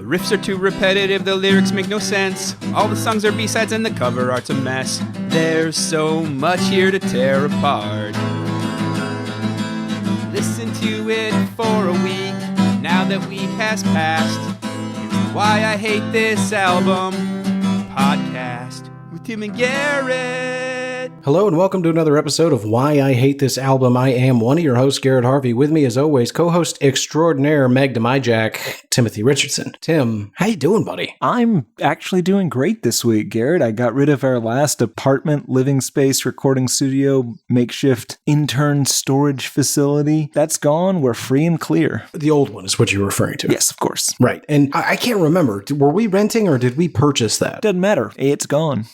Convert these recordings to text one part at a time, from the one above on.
riffs are too repetitive, the lyrics make no sense. All the songs are B-sides and the cover art's a mess. There's so much here to tear apart. Listen to it for a week, now that week has passed. It's Why I Hate This Album podcast with Tim and Garrett. Hello and welcome to another episode of Why I Hate This Album. I am one of your hosts, Garrett Harvey. With me as always, co-host extraordinaire Meg to my Jack, Timothy Richardson. Tim, how you doing, buddy? I'm actually doing great this week, Garrett. I got rid of our last apartment, living space, recording studio, makeshift intern storage facility. That's gone. We're free and clear. The old one is what you're referring to. Yes, of course. Right. And I can't remember. Were we renting or did we purchase that? Doesn't matter. It's gone.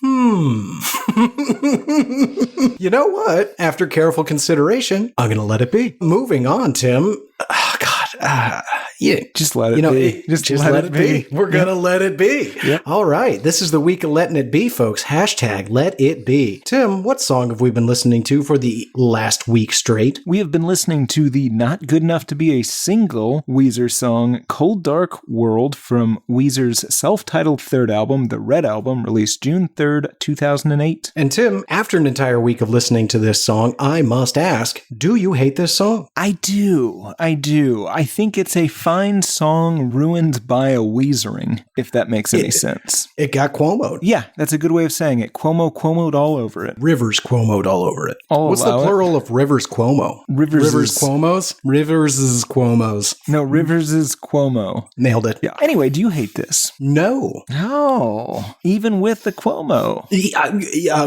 You know what? After careful consideration, I'm going to let it be. Moving on, Tim. Oh, God. Yeah. Just let it be. Just let it be. We're going to let it be. Yep. All right. This is the week of letting it be, folks. Hashtag let it be. Tim, what song have we been listening to for the last week straight? We have been listening to the not good enough to be a single Weezer song, Cold Dark World, from Weezer's self-titled third album, The Red Album, released June 3rd, 2008. And Tim, after an entire week of listening to this song, I must ask, do you hate this song? I do. I think it's a fine song ruined by a Weezering, if that makes any sense. It got Cuomo'd. Yeah, that's a good way of saying it. Cuomo'd all over it. Rivers Cuomo'd all over it. What's the plural of Rivers Cuomo? Rivers Cuomo's? Rivers is Cuomo's. No, Rivers is Cuomo. Nailed it. Yeah. Anyway, do you hate this? No. No. Even with the Cuomo.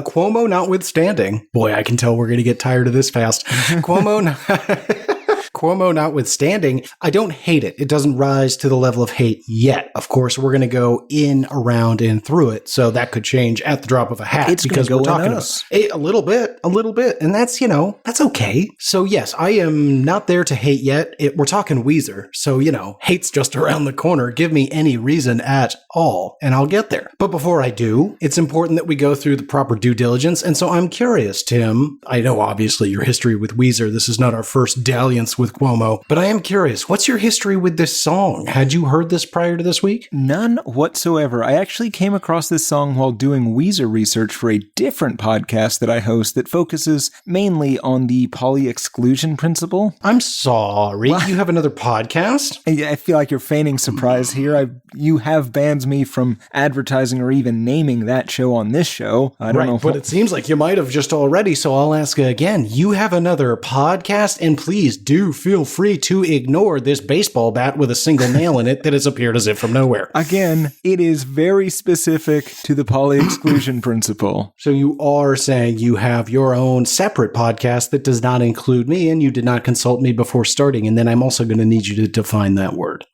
Cuomo notwithstanding. Boy, I can tell we're going to get tired of this fast. Cuomo notwithstanding, I don't hate it. It doesn't rise to the level of hate yet. Of course, we're going to go in, around, and through it, so that could change at the drop of a hat. It's because we're talking us. A little bit, and that's, that's okay. So yes, I am not there to hate yet. We're talking Weezer, so, hate's just around the corner. Give me any reason at all, and I'll get there. But before I do, it's important that we go through the proper due diligence, and so I'm curious, Tim. I know, obviously, your history with Weezer. This is not our first dalliance with Cuomo, but I am curious, what's your history with this song? Had you heard this prior to this week? None whatsoever. I actually came across this song while doing Weezer research for a different podcast that I host that focuses mainly on the poly-exclusion principle. I'm sorry. What? You have another podcast? I feel like you're feigning surprise here. You have banned me from advertising or even naming that show on this show. I don't know. But it seems like you might have just already, so I'll ask again. You have another podcast, and please do feel free to ignore this baseball bat with a single nail in it that has appeared as if from nowhere. Again, it is very specific to the poly-exclusion principle. So you are saying you have your own separate podcast that does not include me, and you did not consult me before starting, and then I'm also going to need you to define that word.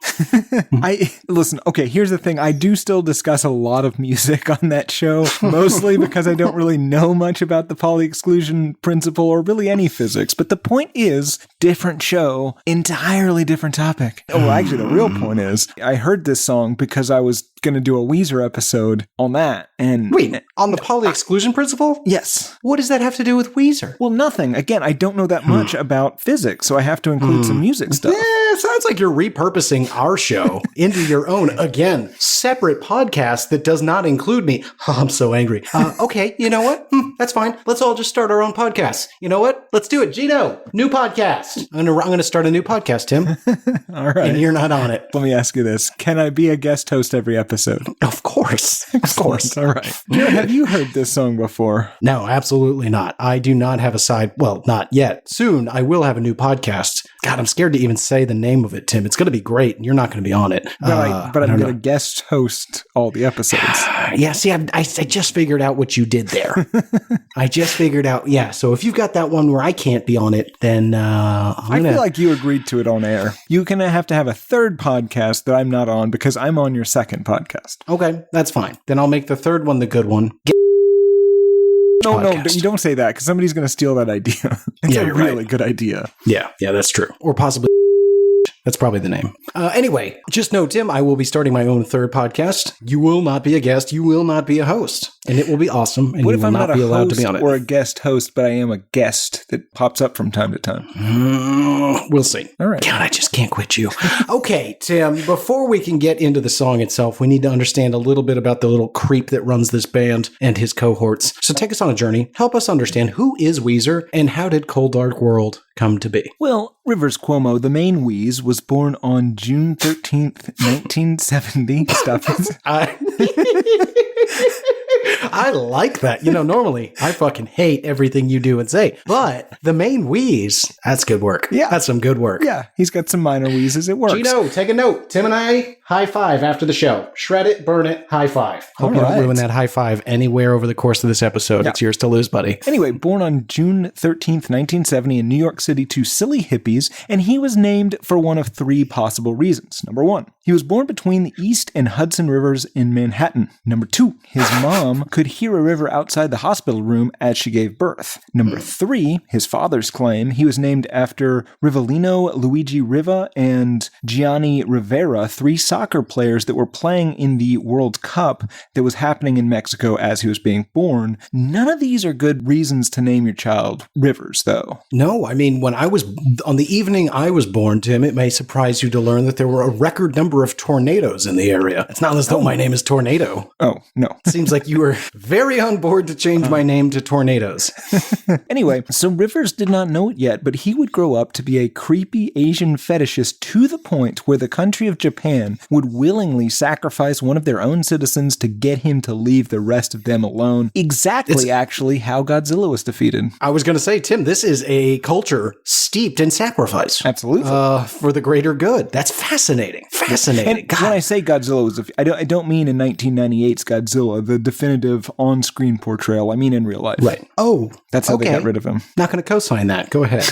Listen, okay, here's the thing. I do still discuss a lot of music on that show, mostly because I don't really know much about the poly-exclusion principle or really any physics, but the point is, different show, entirely different topic. Well, actually, the real point is, I heard this song because I was going to do a Weezer episode on that. And wait, on the poly-exclusion principle? Yes. What does that have to do with Weezer? Well, nothing. Again, I don't know that much about physics, so I have to include some music stuff. Yeah, sounds like you're repurposing our show into your own, again, separate podcast that does not include me. Oh, I'm so angry. Okay, you know what? That's fine. Let's all just start our own podcast. You know what? Let's do it. Gino, new podcast. I'm going to start a new podcast, Tim. All right. And you're not on it. Let me ask you this. Can I be a guest host every episode? Of course. Of course. All right. Jared, have you heard this song before? No, absolutely not. I do not have a side. Well, not yet. Soon, I will have a new podcast. God, I'm scared to even say the name of it, Tim. It's going to be great, and you're not going to be on it. But I'm going to guest host all the episodes. Yeah, see, I just figured out what you did there. I just figured out, yeah. So if you've got that one where I can't be on it, then I feel like you agreed to it on air. You're going to have a third podcast that I'm not on because I'm on your second podcast. Okay, that's fine. Then I'll make the third one the good one. No, you don't say that because somebody's going to steal that idea. It's a really good idea. Yeah, that's true. Or possibly That's probably the name. Anyway, just know, Tim, I will be starting my own third podcast. You will not be a guest. You will not be a host. And it will be awesome. And What you if will I'm not not be a allowed to host be on it. or a guest host, but I am a guest that pops up from time to time? We'll see. All right. God, I just can't quit you. Okay, Tim, before we can get into the song itself, we need to understand a little bit about the little creep that runs this band and his cohorts. So take us on a journey. Help us understand who is Weezer and how did Cold Dark World come to be? Well, Rivers Cuomo, the main Wheeze, was born on June 13th, 1970. Stop it. I like that. You know, normally I fucking hate everything you do and say, but the main wheeze, that's good work. Yeah. That's some good work. Yeah, he's got some minor wheezes. It works. Gino, take a note. Tim and I, high five after the show. Shred it, burn it, high five. Hope you don't ruin that high five anywhere over the course of this episode. Yeah. It's yours to lose, buddy. Anyway, born on June 13th, 1970 in New York City to silly hippies, and he was named for one of three possible reasons. Number one, he was born between the East and Hudson Rivers in Manhattan. Number two, his mom could hear a river outside the hospital room as she gave birth. Number three, his father's claim, he was named after Rivellino Luigi Riva and Gianni Rivera, three soccer players that were playing in the World Cup that was happening in Mexico as he was being born. None of these are good reasons to name your child Rivers, though. No, I mean, on the evening I was born, Tim, it may surprise you to learn that there were a record number of tornadoes in the area. It's not as though my name is Tornado. Oh, no. Seems like you were very on board to change my name to Tornadoes. Anyway, so Rivers did not know it yet, but he would grow up to be a creepy Asian fetishist to the point where the country of Japan would willingly sacrifice one of their own citizens to get him to leave the rest of them alone. Exactly, actually, how Godzilla was defeated. I was going to say, Tim, this is a culture steeped in sacrifice. Absolutely. For the greater good. That's fascinating. Fascinating. And when I say Godzilla was, I don't mean in 1998's Godzilla, the definitive on-screen portrayal. I mean in real life. Right. Oh, that's how they got rid of him. Not going to co-sign that. Go ahead.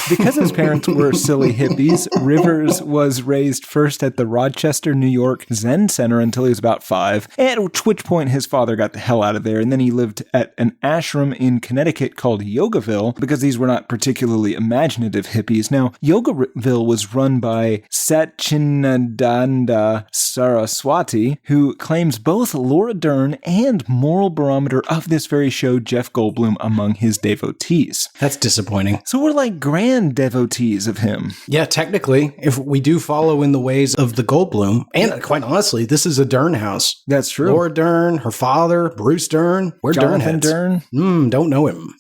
Because his parents were silly hippies, Rivers was raised first at the Rochester, New York Zen Center until he was about 5, at which point his father got the hell out of there, and then he lived at an ashram in Connecticut called Yogaville, because these were not particularly imaginative hippies. Now, Yogaville was run by Satchidananda Saraswati, who claims both Laura Dern and moral barometer of this very show, Jeff Goldblum, among his devotees. That's disappointing. So we're like grand devotees of him. Yeah, technically, if we do follow in the ways of the Goldblum, and quite honestly, this is a Dern house. That's true. Laura Dern, her father, Bruce Dern. We're Jonathan Dern heads. Dern. Don't know him.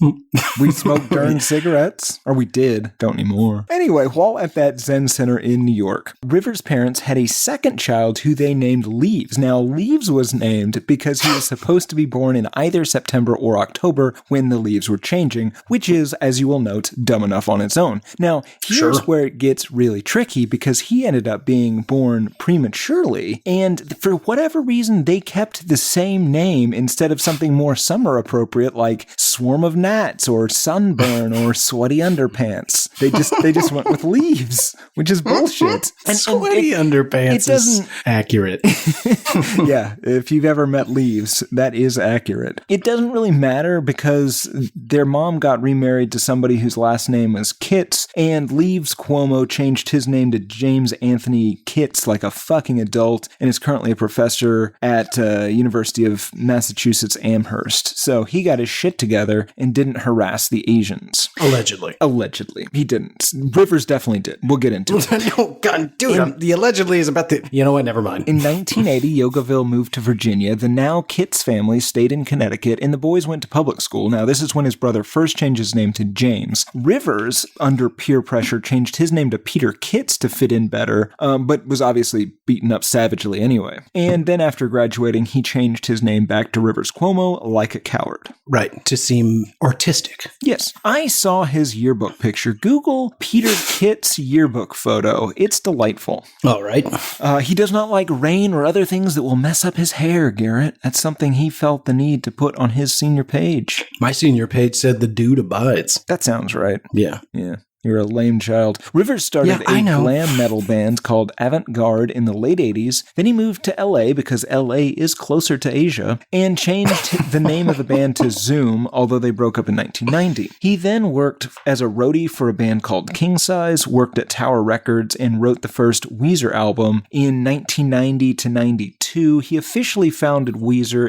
We smoked Dern cigarettes. Or we did. Don't anymore. Anyway, while at that Zen Center in New York, Rivers' parents had a second child who they named Leaves. Now, Leaves was named because he was supposed to be born in either September or October when the leaves were changing, which is, as you will note, dumb enough on its own. Now, here's where it gets really tricky because he ended up being born prematurely, and for whatever reason, they kept the same name instead of something more summer appropriate like Swarm of Gnats or Sunburn or Sweaty Underpants. They just went with Leaves, which is bullshit. Sweaty Underpants is accurate. Yeah, if you've ever met Leaves, that is accurate. It doesn't really matter because their mom got remarried to somebody whose last name was Kitts, and Leaves Cuomo changed his name to James Anthony Kitts like a fucking adult and is currently a professor at University of Massachusetts Amherst. So he got his shit together and didn't harass the Asians. Allegedly. Allegedly. He didn't. Rivers definitely did. We'll get into it. Oh, God, dude, the allegedly is about the... You know what? Never mind. In 1980, Yogaville moved to Virginia. The now Kitts family stayed in Connecticut, and the boys went to public school. Now, this is when his brother first changed his name to James. Rivers, under peer pressure, changed his name to Peter Kitts to fit in better, but was obviously beaten up savagely anyway. And then after graduating, he changed his name back to Rivers Cuomo like a coward. Right, to seem artistic. Yes. I saw his yearbook picture. Google Peter Kitts yearbook photo. It's delightful. All right. He does not like rain or other things that will mess up his hair, Garrett. That's something he felt the need to put on his senior page. My senior page said the dude abides. That sounds right. Yeah. Yeah. You're a lame child. Rivers started a glam metal band called Avant-Garde in the late 80s. Then he moved to LA because LA is closer to Asia, and changed the name of the band to Zoom, although they broke up in 1990. He then worked as a roadie for a band called King Size, worked at Tower Records, and wrote the first Weezer album in 1990 to 92. He officially founded Weezer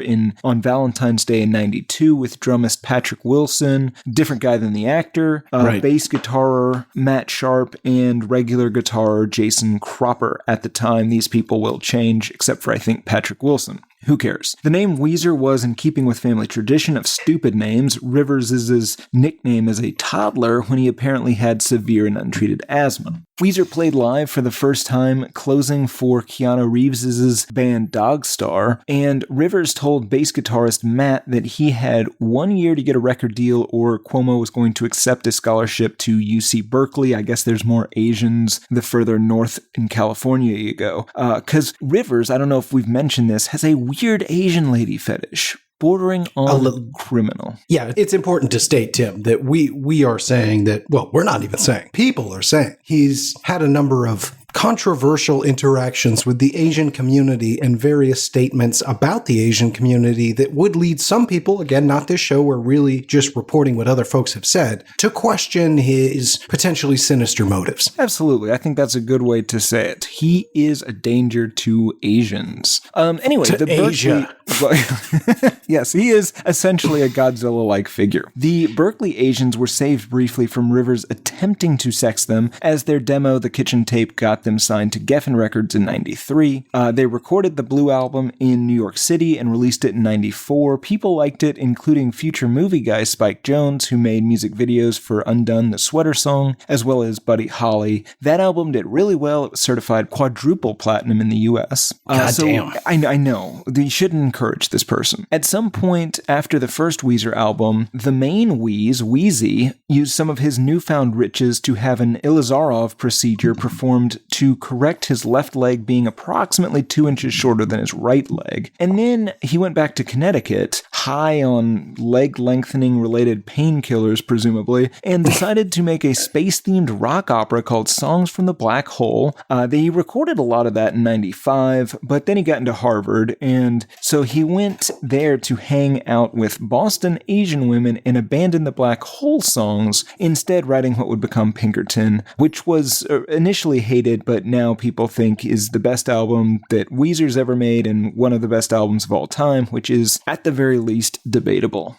on Valentine's Day in 92 with drummist Patrick Wilson, different guy than the actor, bass guitarer Matt Sharp, and regular guitarer Jason Cropper. At the time, these people will change, except for, I think, Patrick Wilson. Who cares? The name Weezer was in keeping with family tradition of stupid names. Rivers' nickname as a toddler when he apparently had severe and untreated asthma. Weezer played live for the first time, closing for Keanu Reeves' band Dogstar, and Rivers told bass guitarist Matt that he had 1 year to get a record deal or Cuomo was going to accept a scholarship to UC Berkeley. I guess there's more Asians the further north in California you go. Because Rivers, I don't know if we've mentioned this, has a weird Asian lady fetish, bordering on criminal. Yeah, it's important to state, Tim, that we are saying that, well, we're not even saying, people are saying he's had a number of controversial interactions with the Asian community and various statements about the Asian community that would lead some people, again, not this show, we're really just reporting what other folks have said, to question his potentially sinister motives. Absolutely. I think that's a good way to say it. He is a danger to Asians. Anyway, to the Asia. Yes, he is essentially a Godzilla-like figure. The Berkeley Asians were saved briefly from Rivers attempting to sex them, as their demo, The Kitchen Tape, got them signed to Geffen Records in 93. They recorded the Blue Album in New York City and released it in 94. People liked it, including future movie guy Spike Jonze, who made music videos for Undone, the Sweater Song, as well as Buddy Holly. That album did really well. It was certified quadruple platinum in the US. Damn. I know. You shouldn't encourage this person. At some point after the first Weezer album, the main Wheezy, used some of his newfound riches to have an Ilizarov procedure performed to correct his left leg being approximately 2 inches shorter than his right leg. And then he went back to Connecticut, high on leg lengthening related painkillers, presumably, and decided to make a space-themed rock opera called Songs from the Black Hole. They recorded a lot of that in 95, but then he got into Harvard, and so he went there to hang out with Boston Asian women and abandon the Black Hole songs, instead writing what would become Pinkerton, which was initially hated, but now people think is the best album that Weezer's ever made and one of the best albums of all time, which is, at the very least, debatable.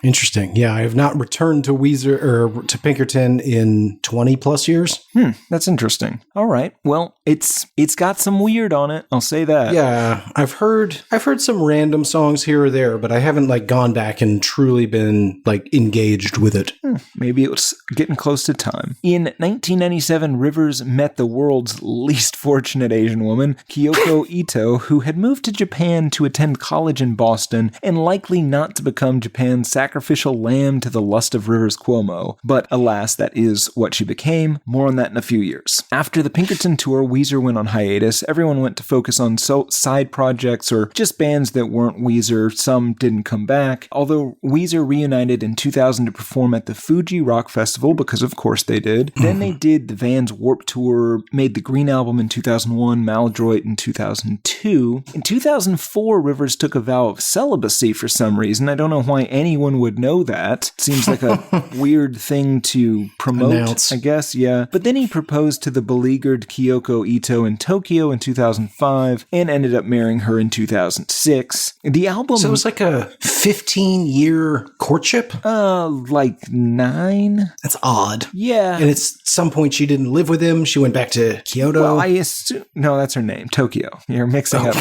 Interesting. Yeah, I have not returned to Weezer or to Pinkerton in 20 plus years. That's interesting. All right. Well, it's got some weird on it. I'll say that. Yeah, I've heard some random songs here or there, but I haven't gone back and truly been engaged with it. Maybe it was getting close to time. In 1997, Rivers met the world's least fortunate Asian woman, Kyoko Ito, who had moved to Japan to attend college in Boston and likely not to become Japan's sacrificial lamb to the lust of Rivers Cuomo. But alas, that is what she became. More on that in a few years. After the Pinkerton tour, Weezer went on hiatus. Everyone went to focus on side projects or just bands that weren't Weezer. Some didn't come back. Although Weezer reunited in 2000 to perform at the Fuji Rock Festival, because of course they did. Then they did the Vans Warped Tour, made the Green Album in 2001, Maladroit in 2002. In 2004, Rivers took a vow of celibacy for some reason. I don't know why anyone would know that. Seems like a weird thing to promote, announce. I guess, yeah. But then he proposed to the beleaguered Kyoko Ito in Tokyo in 2005 and ended up marrying her in 2006. The album... So it was like a 15-year courtship? 9. That's odd. Yeah. And at some point she didn't live with him. She went back to Kyoto. Well, I assume... No, that's her name. Tokyo. You're mixing up.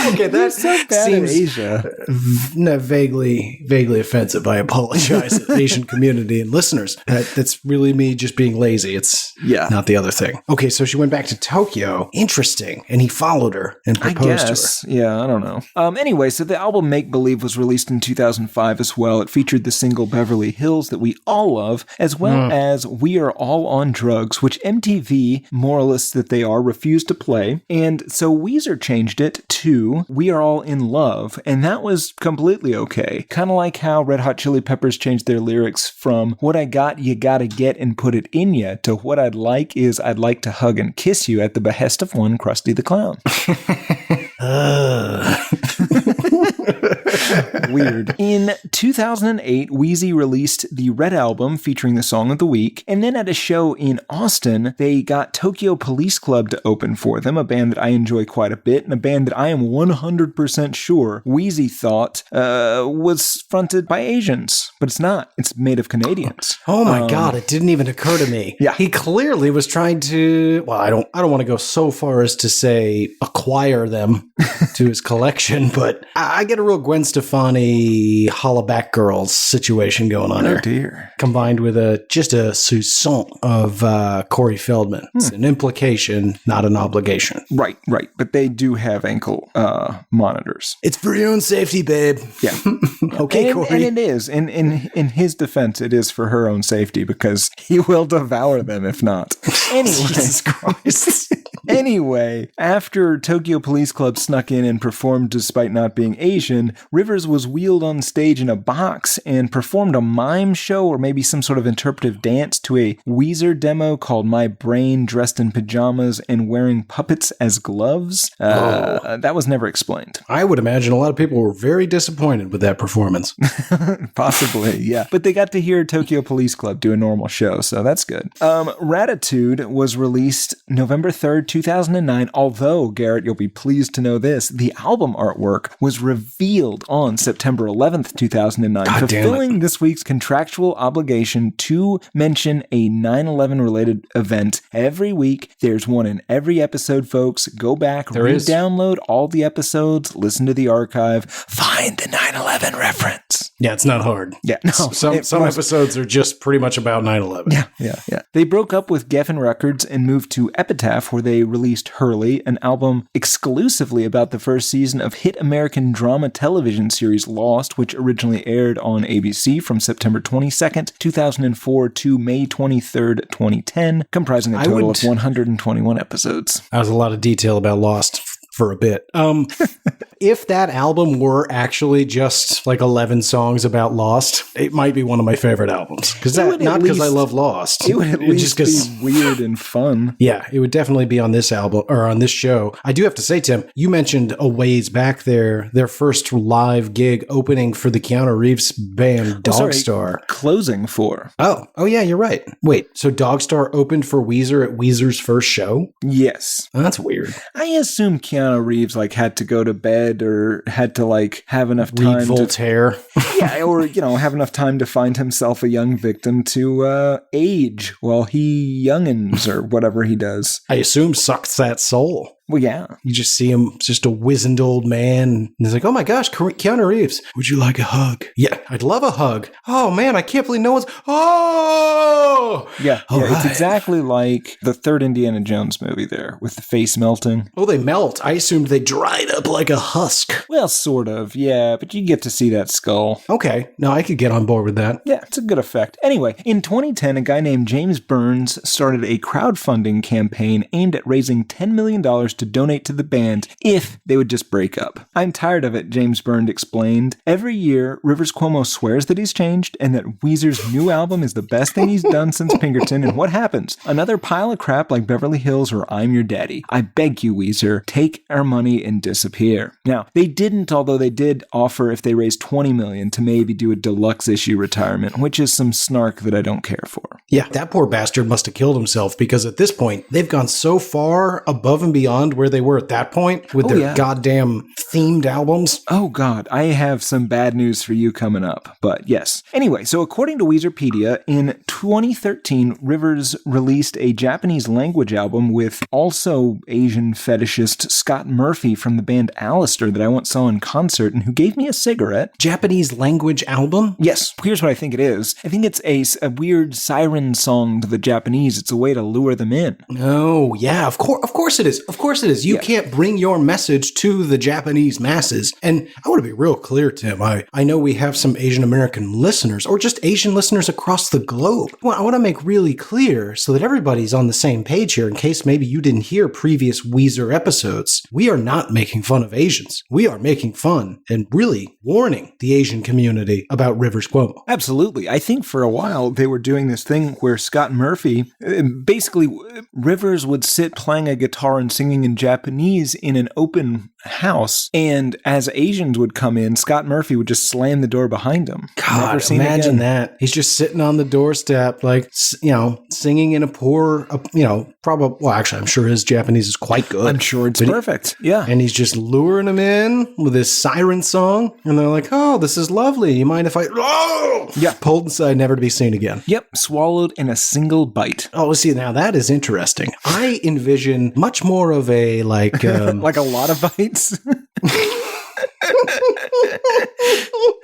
Okay, that so bad seems in Asia. Vaguely offensive. I apologize to the Asian community and listeners. That's really me just being lazy. It's not the other thing. Okay, so she went back to Tokyo. Interesting. And he followed her and proposed to her. Yeah, I don't know. Anyway, so the album Make Believe was released in 2005 as well. It featured the single Beverly Hills that we all love, as well as We Are All on Drugs, which MTV, moralists that they are, refused to play. And so Weezer changed it to to We Are All in Love, and that was completely okay. Kind of like how Red Hot Chili Peppers changed their lyrics from what I got, you gotta get and put it in ya, to what I'd like is I'd like to hug and kiss you at the behest of one Krusty the Clown. Weird. In 2008, Weezer released the Red Album featuring the Song of the Week, and then at a show in Austin, they got Tokyo Police Club to open for them, a band that I enjoy quite a bit, and a band that I am 100% sure Weezer thought was fronted by Asians, but it's not. It's made of Canadians. Oh my God, it didn't even occur to me. Yeah. He clearly was trying to, well, I don't want to go so far as to say acquire them to his collection, but I get a real Gwen Stefani Hollaback Girls situation going on here. Oh dear. Combined with just a soupçon of Corey Feldman. It's an implication, not an obligation. Right. But they do have ankle monitors. It's for your own safety, babe. Yeah. Okay, and, Corey. and it is. In his defense, it is for her own safety because he will devour them if not. Anyway. Jesus Christ. Anyway, after Tokyo Police Club snuck in and performed despite not being Asian, Rivers was wheeled on stage in a box and performed a mime show or maybe some sort of interpretive dance to a Weezer demo called My Brain Dressed in Pajamas and Wearing Puppets as Gloves. That was never explained. I would imagine a lot of people were very disappointed with that performance. Possibly, yeah. But they got to hear Tokyo Police Club do a normal show, so that's good. Ratitude was released November 3rd, 2009, although, Garrett, you'll be pleased to know this, the album artwork was revealed on September 11th, 2009, fulfilling this week's contractual obligation to mention a 9/11 related event every week. There's one in every episode, folks. Go back, re-download all the episodes, listen to the archive, find the 9/11 reference. Yeah, it's not hard. Yeah, no. Some episodes are just pretty much about 9/11. Yeah. They broke up with Geffen Records and moved to Epitaph, where they released Hurley, an album exclusively about the first season of hit American drama television series Lost, which originally aired on ABC from September 22nd, 2004 to May 23rd, 2010, comprising a total of 121 episodes. That was a lot of detail about Lost for a bit. If that album were actually just like 11 songs about Lost, it might be one of my favorite albums. Not because I love Lost. It would at least be weird and fun. Yeah, it would definitely be on this album or on this show. I do have to say, Tim, you mentioned a ways back there, their first live gig opening for the Keanu Reeves band Dogstar. Closing for. Oh yeah, you're right. Wait, so Dogstar opened for Weezer at Weezer's first show? Yes. Oh, that's weird. I assume Keanu Reeves had to go to bed or had to have enough time read Voltaire. or have enough time to find himself a young victim to age while he youngins or whatever he does. I assume sucks that soul. Well, yeah. You just see him, just a wizened old man. And he's like, oh my gosh, Keanu Reeves, would you like a hug? Yeah, I'd love a hug. Oh man, I can't believe no one's... Oh! Yeah, right. It's exactly like the third Indiana Jones movie there, with the face melting. Oh, they melt. I assumed they dried up like a husk. Well, sort of, yeah, but you get to see that skull. Okay, no, I could get on board with that. Yeah, it's a good effect. Anyway, in 2010, a guy named James Burns started a crowdfunding campaign aimed at raising $10 million to donate to the band if they would just break up. I'm tired of it, James Burns explained. Every year, Rivers Cuomo swears that he's changed and that Weezer's new album is the best thing he's done since Pinkerton, and what happens? Another pile of crap like Beverly Hills or I'm Your Daddy. I beg you, Weezer, take our money and disappear. Now, they didn't, although they did offer if they raised $20 million to maybe do a deluxe issue retirement, which is some snark that I don't care for. Yeah, that poor bastard must have killed himself because at this point, they've gone so far above and beyond where they were at that point with their goddamn themed albums. Oh God, I have some bad news for you coming up, but yes. Anyway, so according to Weezerpedia, in 2013, Rivers released a Japanese language album with also Asian fetishist Scott Murphy from the band Alistair that I once saw in concert and who gave me a cigarette. Japanese language album? Yes, here's what I think it is. I think it's a weird siren song to the Japanese. It's a way to lure them in. Oh, yeah, of course it is. Of course course it is. You can't bring your message to the Japanese masses. And I want to be real clear, Tim. I know we have some Asian American listeners or just Asian listeners across the globe. Well, I want to make really clear so that everybody's on the same page here in case maybe you didn't hear previous Weezer episodes. We are not making fun of Asians. We are making fun and really warning the Asian community about Rivers Cuomo. Absolutely. I think for a while they were doing this thing where Scott Murphy, basically Rivers would sit playing a guitar and singing in Japanese in an open house, and as Asians would come in, Scott Murphy would just slam the door behind him. God, imagine that. He's just sitting on the doorstep, like, singing in a poor, probably, well, actually, I'm sure his Japanese is quite good. I'm sure it's perfect. Yeah. And he's just luring them in with his siren song, and they're like, oh, this is lovely. You mind if I... Oh! Yeah. Pulled inside, never to be seen again. Yep. Swallowed in a single bite. Oh, see, now that is interesting. I envision much more of a, like... like a lot of bites?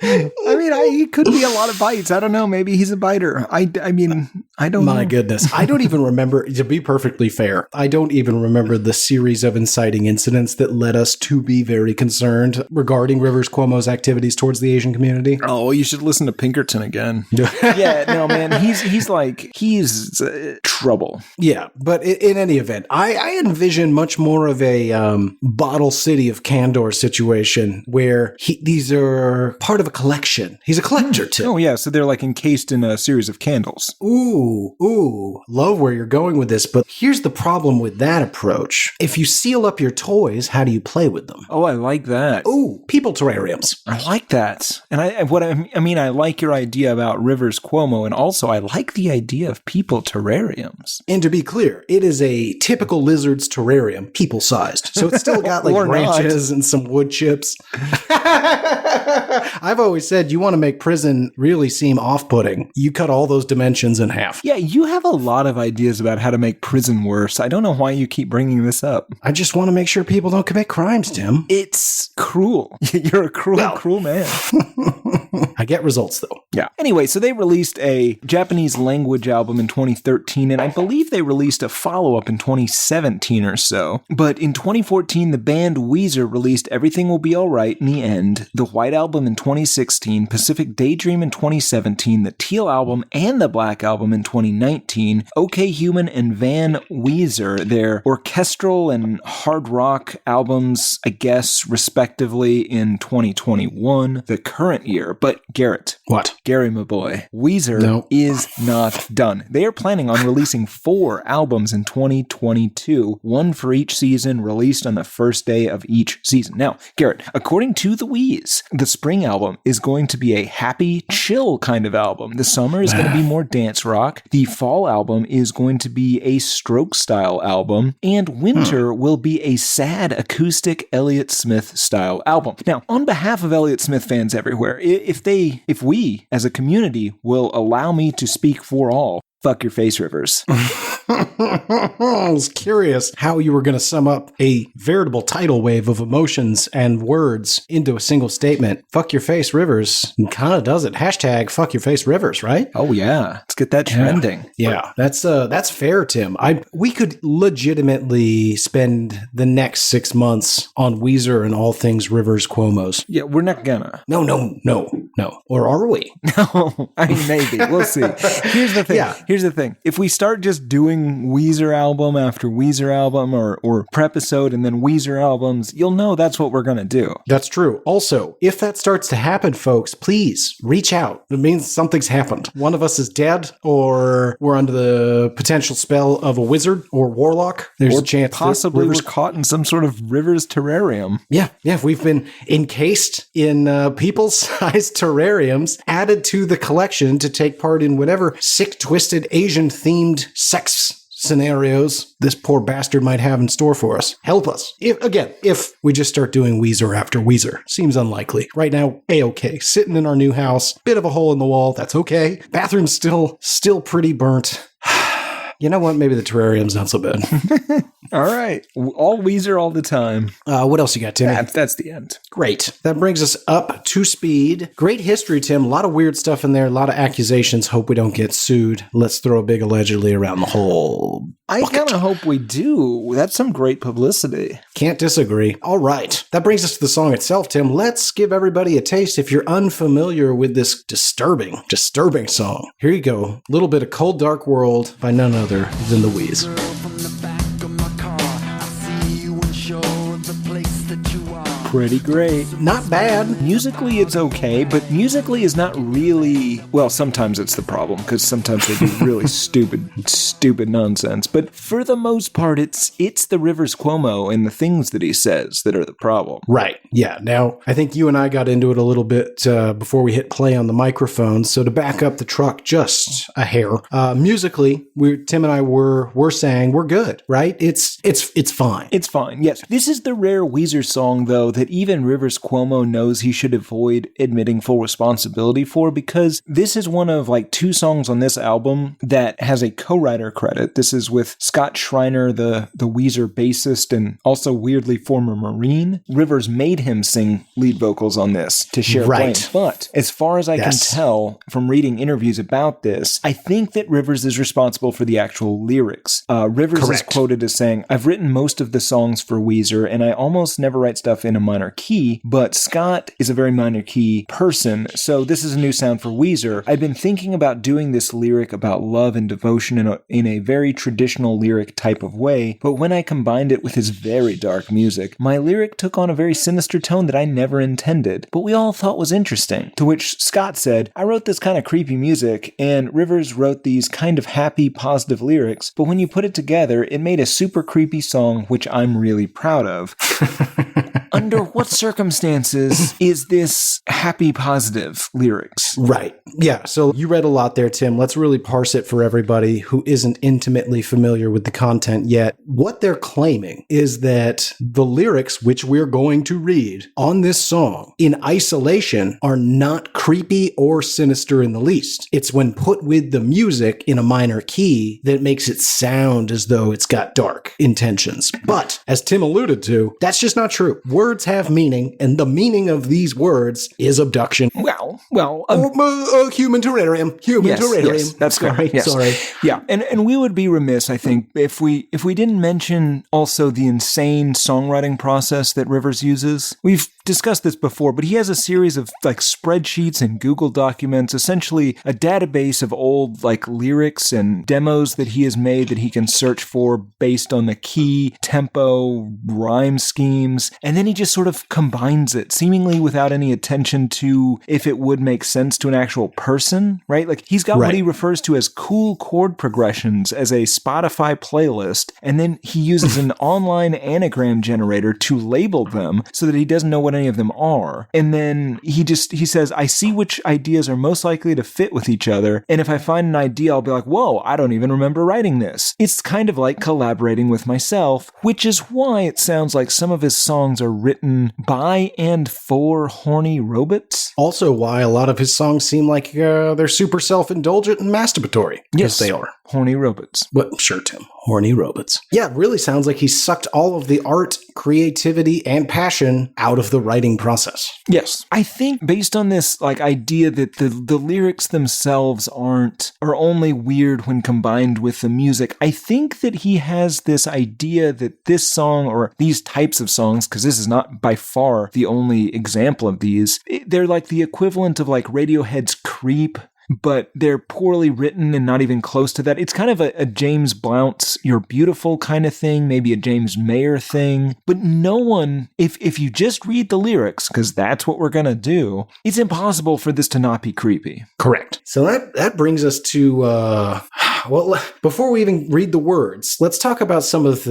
I mean, he could be a lot of bites. I don't know. Maybe he's a biter. I mean, I don't know. My goodness. I don't even remember, to be perfectly fair, I don't even remember the series of inciting incidents that led us to be very concerned regarding Rivers Cuomo's activities towards the Asian community. Oh, you should listen to Pinkerton again. Yeah, no, man. He's trouble. Yeah, but in any event, I envision much more of a Bottle City of Candor situation where these are part of a collection. He's a collector, too. Oh, yeah. So they're like encased in a series of candles. Ooh. Love where you're going with this. But here's the problem with that approach. If you seal up your toys, how do you play with them? Oh, I like that. Ooh, people terrariums. I like that. And I like your idea about Rivers Cuomo. And also I like the idea of people terrariums. And to be clear, it is a typical lizard's terrarium, people-sized. So it's still got like branches and some wood chips. I've always said you want to make prison really seem off-putting. You cut all those dimensions in half. Yeah, you have a lot of ideas about how to make prison worse. I don't know why you keep bringing this up. I just want to make sure people don't commit crimes, Tim. It's cruel. You're a cruel man. I get results, though. Yeah. Anyway, so they released a Japanese language album in 2013, and I believe they released a follow-up in 2017 or so. But in 2014, the band Weezer released Everything Will Be Alright in the End, the White Album in 2016, Pacific Daydream in 2017, the Teal Album and the Black Album in 2019, OK Human and Van Weezer, their orchestral and hard rock albums, I guess, respectively, in 2021, the current year. But Garrett. What? Gary, my boy. Weezer is not done. They are planning on releasing 4 albums in 2022, one for each season, released on the first day of each season. Now, Garrett, according to the Wheeze, the spring album is going to be a happy, chill kind of album. The summer is going to be more dance rock. The fall album is going to be a stroke style album. And winter will be a sad acoustic Elliott Smith style album. Now, on behalf of Elliott Smith fans everywhere, if we as a community will allow me to speak for all, fuck your face, Rivers. I was curious how you were going to sum up a veritable tidal wave of emotions and words into a single statement. Fuck your face, Rivers. Kind of does it. Hashtag fuck your face, Rivers, right? Oh, yeah. Let's get that trending. Yeah. That's fair, Tim. We could legitimately spend the next 6 months on Weezer and all things Rivers Cuomo's. Yeah, we're not gonna. No. Or are we? No. I mean, maybe. We'll see. Here's the thing. Yeah. Here's the thing. If we start just doing Weezer album after Weezer album or Prepisode and then Weezer albums, you'll know that's what we're going to do. That's true. Also, if that starts to happen, folks, please reach out. It means something's happened. One of us is dead or we're under the potential spell of a wizard or warlock. There's a chance possibly we're caught in some sort of Rivers terrarium. Yeah. If we've been encased in people-sized terrariums added to the collection to take part in whatever sick, twisted, Asian-themed sex scenarios this poor bastard might have in store for us. Help us. If we just start doing Weezer after Weezer. Seems unlikely. Right now, A-okay. Sitting in our new house. Bit of a hole in the wall. That's okay. Bathroom's still pretty burnt. You know what? Maybe the terrarium's not so bad. All right. All Weezer all the time. What else you got, Tim? That's the end. Great. That brings us up to speed. Great history, Tim. A lot of weird stuff in there. A lot of accusations. Hope we don't get sued. Let's throw a big allegedly around the whole I bucket. kind of hope we do. That's some great publicity. Can't disagree. All right. That brings us to the song itself, Tim. Let's give everybody a taste if you're unfamiliar with this disturbing song. Here you go. A little bit of Cold Dark World by none other than the Weezer. Pretty great. Not bad. Musically, it's okay, but musically is not really... Well, sometimes it's the problem, because sometimes they do really stupid nonsense. But for the most part, it's the Rivers Cuomo and the things that he says that are the problem. Right. Yeah. Now, I think you and I got into it a little bit before we hit play on the microphone. So to back up the truck just a hair, musically, Tim and I were saying we're good, right? It's fine. It's fine. Yes. This is the rare Weezer song, though, that even Rivers Cuomo knows he should avoid admitting full responsibility for, because this is one of like 2 songs on this album that has a co-writer credit. This is with Scott Schreiner, the Weezer bassist and also weirdly former Marine. Rivers made him sing lead vocals on this to share blame. But as far as I can tell from reading interviews about this, I think that Rivers is responsible for the actual lyrics. Rivers is quoted as saying, "I've written most of the songs for Weezer and I almost never write stuff in a minor key, but Scott is a very minor key person, so this is a new sound for Weezer. I've been thinking about doing this lyric about love and devotion in a very traditional lyric type of way, but when I combined it with his very dark music, my lyric took on a very sinister tone that I never intended, but we all thought was interesting." To which Scott said, "I wrote this kind of creepy music, and Rivers wrote these kind of happy, positive lyrics, but when you put it together, it made a super creepy song, which I'm really proud of." Under what circumstances is this happy, positive lyrics? Right. Yeah. So you read a lot there, Tim. Let's really parse it for everybody who isn't intimately familiar with the content yet. What they're claiming is that the lyrics, which we're going to read on this song in isolation, are not creepy or sinister in the least. It's when put with the music in a minor key that makes it sound as though it's got dark intentions. But as Tim alluded to, that's just not true. Words have meaning, and the meaning of these words is abduction. Human terrarium. Yes, that's sorry. Yes. Sorry. Yeah, and we would be remiss, I think, if we didn't mention also the insane songwriting process that Rivers uses. We've discussed this before, but he has a series of like spreadsheets and Google documents, essentially a database of old like lyrics and demos that he has made that he can search for based on the key, tempo, rhyme schemes, and then he just sort of combines it, seemingly without any attention to if it would make sense to an actual person, right? Like he's got what he refers to as cool chord progressions as a Spotify playlist, and then he uses an online anagram generator to label them so that he doesn't know what any of them are. And then he says, "I see which ideas are most likely to fit with each other, and if I find an idea, I'll be like, whoa, I don't even remember writing this." It's kind of like collaborating with myself, which is why it sounds like some of his songs are written by and for horny robots. Also why a lot of his songs seem like they're super self-indulgent and masturbatory. Yes, they are. Horny robots. What? Sure, Tim. Horny robots. Yeah, it really sounds like he sucked all of the art, creativity, and passion out of the writing process. Yes. I think based on this like idea that the lyrics themselves are only weird when combined with the music, I think that he has this idea that this song or these types of songs, because this is not by far the only example of these, they're like the equivalent of like Radiohead's Creep, but they're poorly written and not even close to that. It's kind of a James Blount's You're Beautiful kind of thing, maybe a James Mayer thing. But no one, if you just read the lyrics, because that's what we're going to do, it's impossible for this to not be creepy. Correct. So that brings us to, well, before we even read the words, let's talk about some of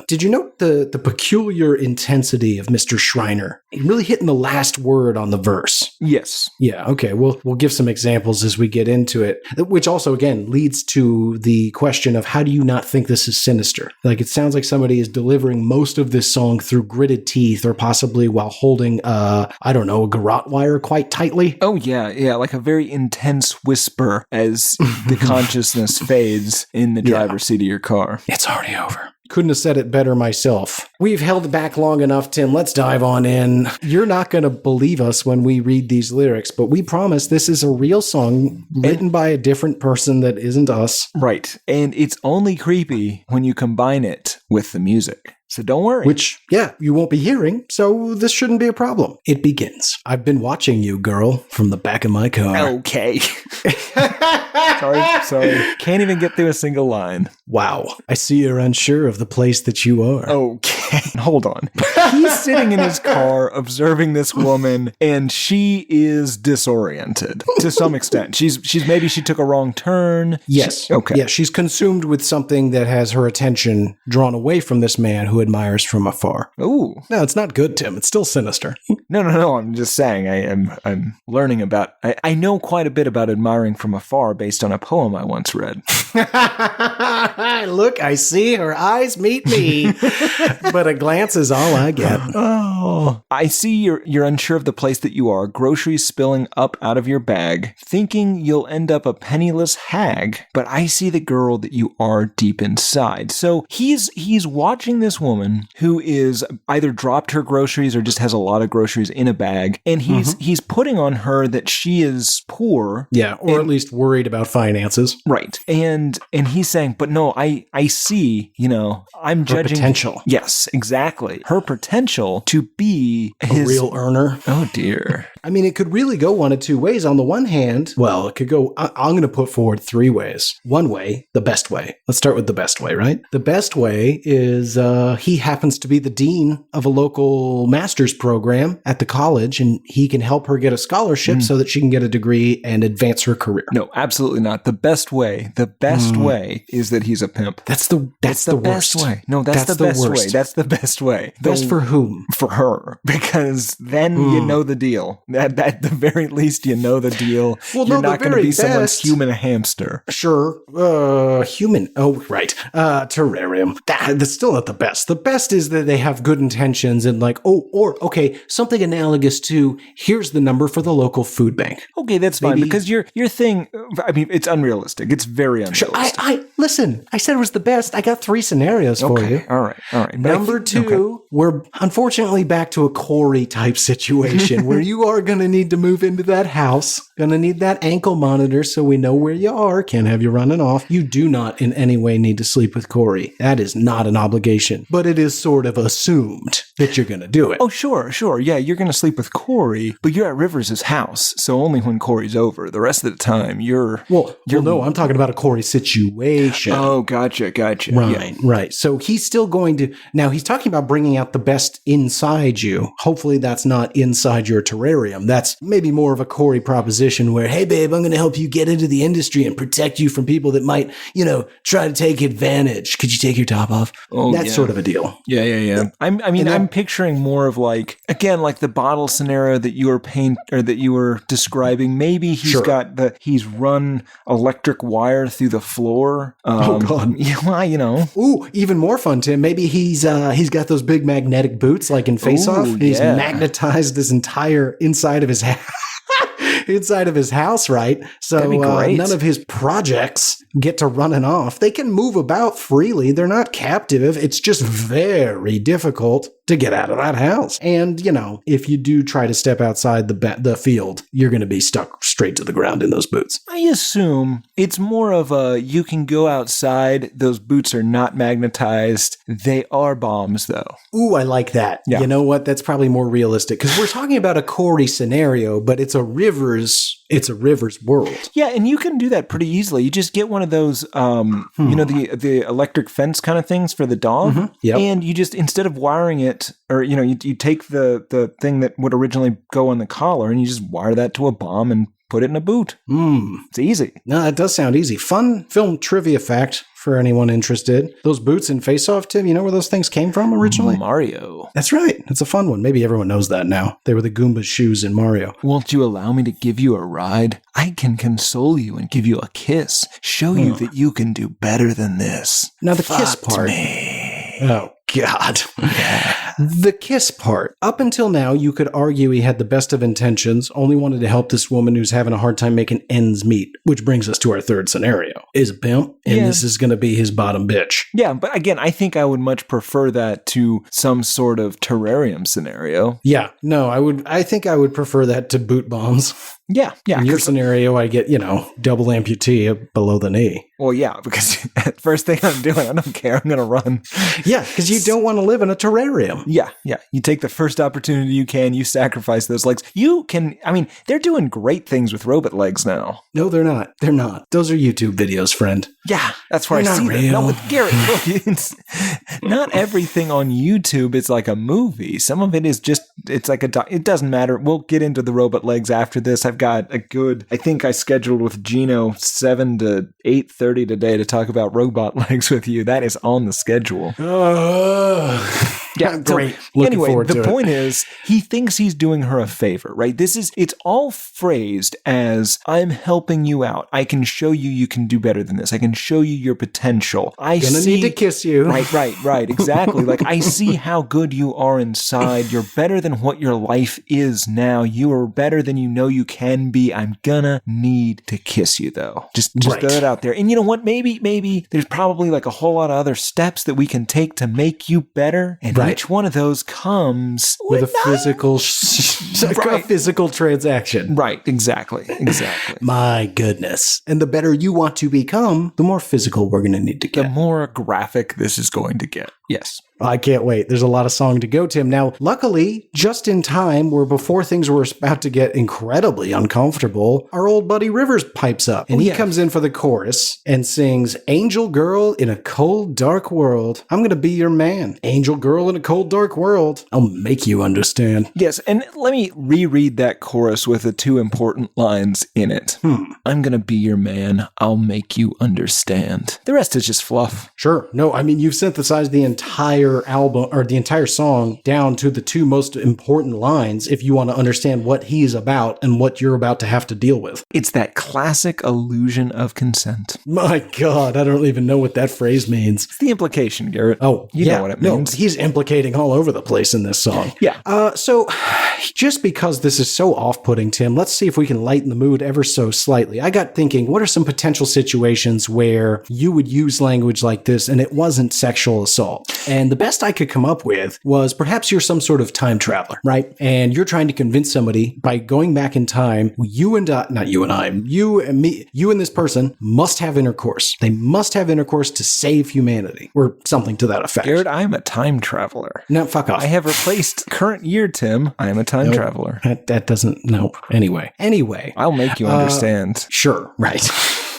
did you note the peculiar intensity of Mr. Schreiner? Really hitting the last word on the verse. Yes. Yeah, okay. We'll give some examples as we get into it, which also, again, leads to the question of how do you not think this is sinister? Like, it sounds like somebody is delivering most of this song through gritted teeth or possibly while holding, a garrote wire quite tightly. Oh, yeah, like a very intense whisper as the consciousness fades in the driver's seat of your car. It's already over. Couldn't have said it better myself. We've held back long enough, Tim. Let's dive on in. You're not going to believe us when we read these lyrics, but we promise this is a real song written by a different person that isn't us. Right. And it's only creepy when you combine it with the music. So don't worry. Which, yeah, you won't be hearing, so this shouldn't be a problem. It begins. I've been watching you, girl, from the back of my car. Okay. Sorry. Can't even get through a single line. Wow. I see you're unsure of the place that you are. Okay. Hold on. He's sitting in his car observing this woman, and she is disoriented to some extent. She's maybe she took a wrong turn. Yes. Okay. Yeah, she's consumed with something that has her attention drawn away from this man who admires from afar. Ooh. No, it's not good, Tim. It's still sinister. No. I'm just saying. I'm learning about. I know quite a bit about admiring from afar based on a poem I once read. Look, I see her eyes meet me, but a glance is all I get. Oh, I see you're unsure of the place that you are. Groceries spilling up out of your bag, thinking you'll end up a penniless hag. But I see the girl that you are deep inside. So he's watching this woman who is either dropped her groceries or just has a lot of groceries in a bag, and he's putting on her that she is poor. Yeah, or at least worried about finances. Right. And he's saying, but no, I see, I'm Her judging potential. Yes, exactly. Her potential to be A real earner. Oh dear. I mean, it could really go one of two ways. On the one hand, well, it could go, I'm going to put forward three ways. One way, the best way. Let's start with the best way, right? The best way is he happens to be the dean of a local master's program at the college, and he can help her get a scholarship so that she can get a degree and advance her career. No, absolutely not. The best way is that he's a pimp. That's the Best worst. way. No, that's the best way. That's the best way. Best for whom? For her, because then you know the deal. At the very least, you know the deal. Well, You're no, not the going to very be someone's best- human hamster. Sure. Human. Oh, right. Terrarium. That's still not the best. The best is that they have good intentions and okay, something analogous to, here's the number for the local food bank. Okay, that's fine, because your thing, I mean, it's unrealistic. It's very unrealistic. Listen, I said it was the best. I got three scenarios for you. All right. Number two, we're unfortunately back to a Corey type situation where you are going to need to move into that house. Going to need that ankle monitor so we know where you are. Can't have you running off. You do not in any way need to sleep with Corey. That is not an obligation, but it is sort of assumed that you're going to do it. Oh, sure. Yeah, you're going to sleep with Corey, but you're at Rivers' house, so only when Corey's over. The rest of the time, you're... Well, no, I'm talking about a Corey situation. Oh, gotcha. Right. So he's still going to... Now, he's talking about bringing out the best inside you. Hopefully that's not inside your terrarium. That's maybe more of a Corey proposition where, hey, babe, I'm going to help you get into the industry and protect you from people that might, try to take advantage. Could you take your top off? Oh, That sort of a deal. Yeah. I'm picturing more of like the bottle scenario that you were describing. Maybe he's run electric wire through the floor. Oh God. Ooh, even more fun, Tim. Maybe he's got those big magnetic boots like in Face Off. He's magnetized his entire inside of his house, right? So none of his projects get to running off. They can move about freely. They're not captive. It's just very difficult to get out of that house. And, if you do try to step outside the field, you're going to be stuck straight to the ground in those boots. I assume it's more of you can go outside. Those boots are not magnetized. They are bombs, though. Ooh, I like that. Yeah. You know what? That's probably more realistic because we're talking about a Corey scenario, but it's a Rivers world. Yeah, and you can do that pretty easily. You just get one of those, the electric fence kind of things for the dog. Mm-hmm. Yep. And you just, instead of wiring it, or, you take the thing that would originally go on the collar and you just wire that to a bomb and put it in a boot. It's easy. No, that does sound easy. Fun film trivia fact for anyone interested. Those boots in Face Off, Tim, you know where those things came from originally? Mario. That's right. It's a fun one. Maybe everyone knows that now. They were the Goomba's shoes in Mario. Won't you allow me to give you a ride? I can console you and give you a kiss. Show you that you can do better than this. Now the kiss part. Me. Oh, God. The kiss part. Up until now, you could argue he had the best of intentions, only wanted to help this woman who's having a hard time making ends meet, which brings us to our third scenario. Is a pimp, and this is going to be his bottom bitch. Yeah, but again, I think I would much prefer that to some sort of terrarium scenario. Yeah, no, I think I would prefer that to boot bombs. Yeah. In your scenario, I get, double amputee below the knee. Well, yeah, because first thing I'm doing, I don't care. I'm going to run. Yeah, because you don't want to live in a terrarium. Yeah. You take the first opportunity you can. You sacrifice those legs. They're doing great things with robot legs now. No, they're not. They're not. Those are YouTube videos, friend. Yeah, that's where I see them. No, with Garrett, look, not everything on YouTube is like a movie. Some of it is just, it's like it doesn't matter. We'll get into the robot legs after this. I've got I think I scheduled with Gino 7 to 8:30 today to talk about robot legs with you. That is on the schedule. Yeah, great. Anyway, the point is, he thinks he's doing her a favor, right? It's all phrased as, I'm helping you out. I can show you can do better than this. I can show you your potential. Need to kiss you. Right. Exactly. Like, I see how good you are inside. You're better than what your life is now. You are better than you know you can be. I'm gonna need to kiss you, though. Just throw it out there. And you know what? Maybe there's probably like a whole lot of other steps that we can take to make you better. And each one of those comes with a physical physical transaction. Right, exactly. My goodness. And the better you want to become, the more physical we're going to need to get. The more graphic this is going to get. Yes. I can't wait. There's a lot of song to go, Tim. Now, luckily, just in time, where before things were about to get incredibly uncomfortable, our old buddy Rivers pipes up. And he comes in for the chorus and sings, Angel Girl in a Cold, Dark World. I'm going to be your man. Angel Girl in a Cold, Dark World. I'll make you understand. Yes, and let me reread that chorus with the two important lines in it. I'm going to be your man. I'll make you understand. The rest is just fluff. Sure. No, I mean, you've synthesized the entire album or the entire song down to the two most important lines if you want to understand what he's about and what you're about to have to deal with. It's that classic illusion of consent. My God, I don't even know what that phrase means. It's the implication, Garrett. Oh, you know what it means. No, he's implicating all over the place in this song. Yeah. So just because this is so off-putting, Tim, let's see if we can lighten the mood ever so slightly. I got thinking, what are some potential situations where you would use language like this and it wasn't sexual assault? And the best I could come up with was perhaps you're some sort of time traveler, right? And you're trying to convince somebody by going back in time, you and this person must have intercourse. They must have intercourse to save humanity or something to that effect. Garrett, I'm a time traveler. No, fuck off. I have replaced current year, Tim. I am a time traveler. That doesn't, no. Anyway. I'll make you understand. Sure, right.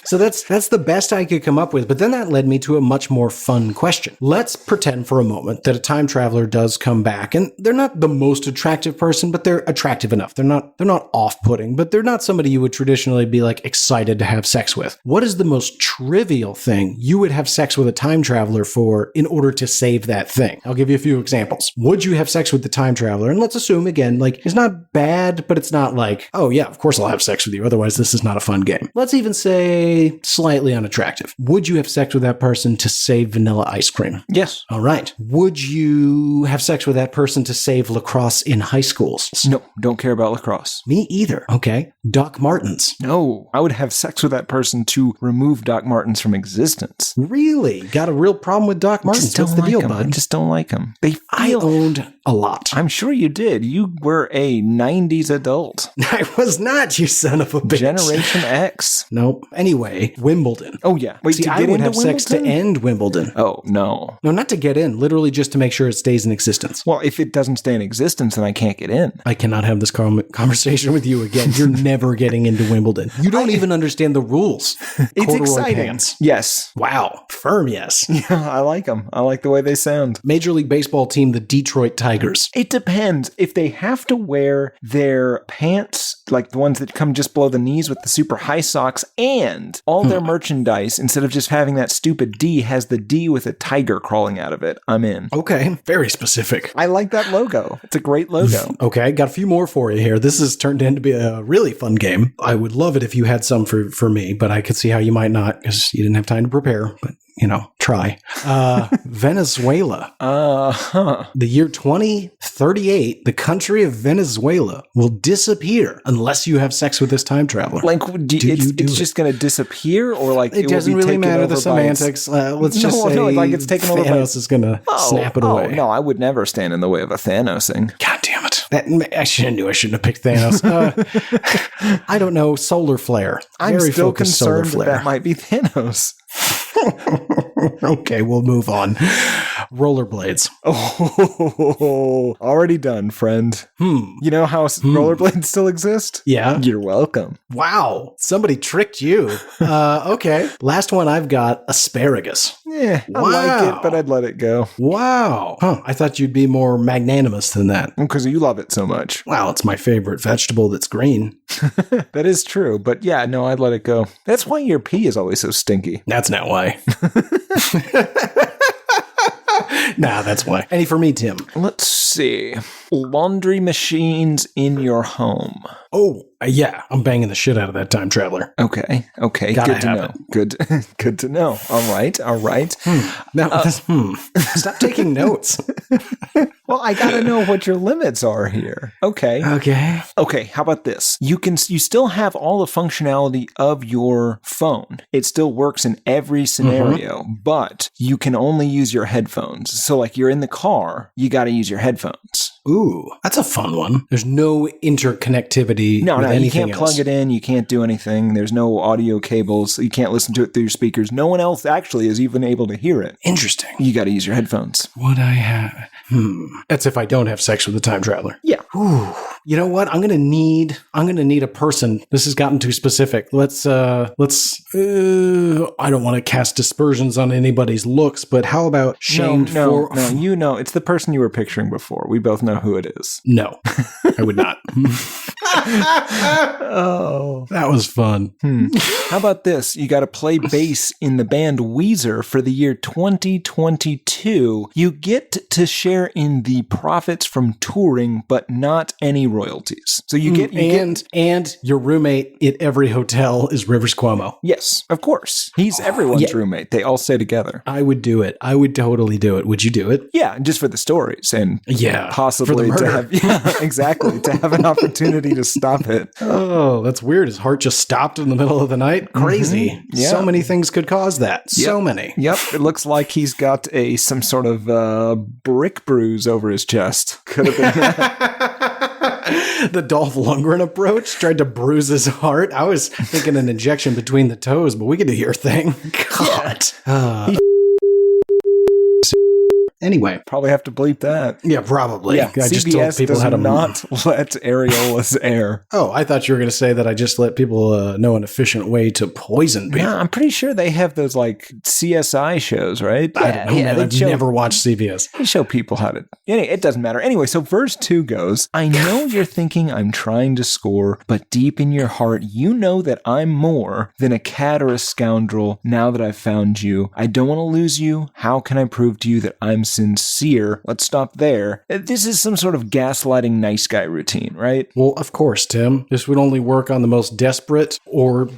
So that's the best I could come up with. But then that led me to a much more fun question. Let's pretend for a moment that a time traveler does come back, and they're not the most attractive person, but they're attractive enough. They're not off-putting, but they're not somebody you would traditionally be like excited to have sex with. What is the most trivial thing you would have sex with a time traveler for in order to save that thing? I'll give you a few examples. Would you have sex with the time traveler? And let's assume again, like, it's not bad, but it's not like, oh yeah, of course I'll have sex with you. Otherwise this is not a fun game. Let's even say slightly unattractive. Would you have sex with that person to save vanilla ice cream? Yes. All right. Would you have sex with that person to save lacrosse in high schools? No, don't care about lacrosse. Me either. Okay. Doc Martens. No, I would have sex with that person to remove Doc Martens from existence. Really? Got a real problem with Doc Martens? What's the deal, bud? I just don't like them. I owned a lot. I'm sure you did. You were a 90s adult. I was not, you son of a bitch. Generation X. Nope. Anyway, Wimbledon. Oh, yeah. Wait, see, I would have sex to end Wimbledon. Oh, no. No, not to get in. Literally just to make sure it stays in existence. Well, if it doesn't stay in existence, then I can't get in. I cannot have this conversation with you again. You're never getting into Wimbledon. You don't even understand the rules. It's exciting. Pants. Yes. Wow. Firm yes. Yeah, I like them. I like the way they sound. Major League Baseball team, the Detroit Tigers. It depends. If they have to wear their pants, like the ones that come just below the knees with the super high socks, and all their merchandise, instead of just having that stupid D, has the D with a tiger crawling out of it, I'm in. Okay. Very specific. I like that logo. It's a great logo. Okay. Got a few more for you here. This has turned into be a really fun game. I would love it if you had some for me, but I could see how you might not because you didn't have time to prepare. But try. Venezuela. The year 2038, the country of Venezuela will disappear unless you have sex with this time traveler. Like, it's just going to disappear, or like it doesn't will be really taken matter over the semantics. Let's just say like it's taken over by Thanos is going to snap it away. No, I would never stand in the way of a Thanosing. God damn it. I shouldn't have picked Thanos. I don't know. Solar flare. I'm Very still focused solar concerned flare. that might be Thanos. Okay, we'll move on. Rollerblades. Oh, already done, friend. You know how rollerblades still exist? Yeah. You're welcome. Wow. Somebody tricked you. Okay. Last one I've got, asparagus. Yeah, I Wow. like it, but I'd let it go. Wow. Huh. I thought you'd be more magnanimous than that. Because you love it so much. Wow, it's my favorite vegetable that's green. That is true, but yeah, no, I'd let it go. That's why your pee is always so stinky. That's not why. Nah, that's why. Any for me, Tim? Let's see. Laundry machines in your home. Oh, yeah. I'm banging the shit out of that time traveler. Okay. Gotta Good to have know. Good to know. All right. Now, stop taking notes. Well, I gotta know what your limits are here. Okay. Okay, how about this? You still have all the functionality of your phone. It still works in every scenario, but you can only use your headphones. So like you're in the car, you gotta use your headphones. Ooh, that's a fun one. There's no interconnectivity with anything you can't else. plug it in. You can't do anything. There's no audio cables. You can't listen to it through your speakers. No one else actually is even able to hear it. Interesting. You got to use your headphones. Would I have? That's if I don't have sex with the time traveler. Yeah. Ooh. You know what? I'm gonna need a person. This has gotten too specific. Let's I don't want to cast dispersions on anybody's looks, but how about shamed for? No, it's the person you were picturing before. We both know who it is. No, I would not. Oh, that was fun. How about this? You got to play bass in the band Weezer for the year 2022. You get to share in the profits from touring, but not any royalties. So you get and your roommate at every hotel is Rivers Cuomo. Yes, of course. He's everyone's roommate. They all stay together. I would do it. I would totally do it. Would you do it? Yeah, just for the stories and possibly for the to murder. have exactly to have an opportunity to stop it. Oh, that's weird. His heart just stopped in the middle of the night. Crazy. Yeah. So many things could cause that. So many. Yep. It looks like he's got some sort of brick bruise over his chest. Could have been that. The Dolph Lundgren approach tried to bruise his heart. I was thinking an injection between the toes, but we could do your thing. God. Anyway. Probably have to bleep that. Yeah, probably. Yeah, I just CBS told people does how to not let areolas air. Oh, I thought you were going to say that I just let people know an efficient way to poison people. Yeah, I'm pretty sure they have those like CSI shows, right? I don't know, man. I've never watched CBS. They show people how to... Anyway, it doesn't matter. Anyway, so verse 2 goes, I know you're thinking I'm trying to score, but deep in your heart, you know that I'm more than a cad or a scoundrel now that I've found you. I don't want to lose you. How can I prove to you that I'm sincere? Let's stop there. This is some sort of gaslighting nice guy routine, right? Well, of course, Tim. This would only work on the most desperate or,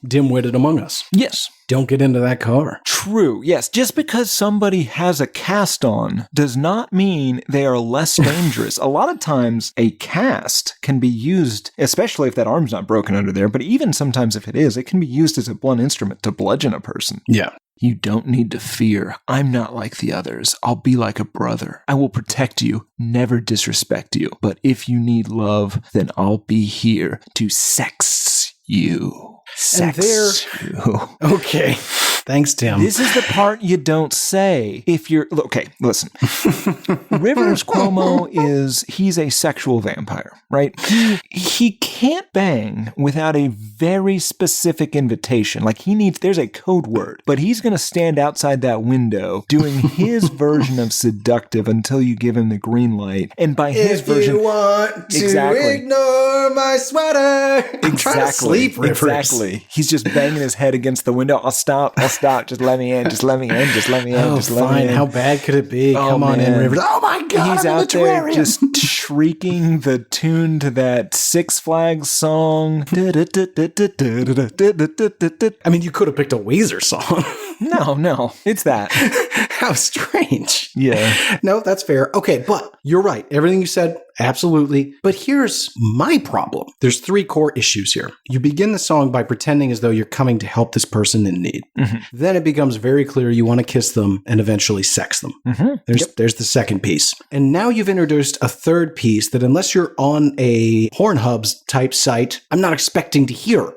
dim-witted among us. Yes. Don't get into that car. True. Yes. Just because somebody has a cast on does not mean they are less dangerous. A lot of times a cast can be used, especially if that arm's not broken under there, but even sometimes if it is, it can be used as a blunt instrument to bludgeon a person. Yeah. You don't need to fear. I'm not like the others. I'll be like a brother. I will protect you, never disrespect you. But if you need love, then I'll be here to sex you. Okay. Thanks, Tim. This is the part you don't say if you're... Okay, listen. Rivers Cuomo he's a sexual vampire, right? He can't bang without a very specific invitation. Like there's a code word, but he's going to stand outside that window doing his version of seductive until you give him the green light. And by his version... If you want to ignore my sweater. I'm trying to sleep, Rivers. Exactly. He's just banging his head against the window. I'll stop. Just let me in. Just let me in. Just let me in. Oh, just let me in. How bad could it be? Oh, Come on in, Rivers. Oh my God! He's out there just shrieking the tune to that Six Flags song. I mean, you could have picked a Weezer song. No, it's that. How strange. Yeah. No, that's fair. Okay, but you're right. Everything you said, absolutely. But here's my problem. There's 3 core issues here. You begin the song by pretending as though you're coming to help this person in need. Mm-hmm. Then it becomes very clear you want to kiss them and eventually sex them. Mm-hmm. There's the second piece. And now you've introduced a third piece that unless you're on a Pornhub's type site, I'm not expecting to hear.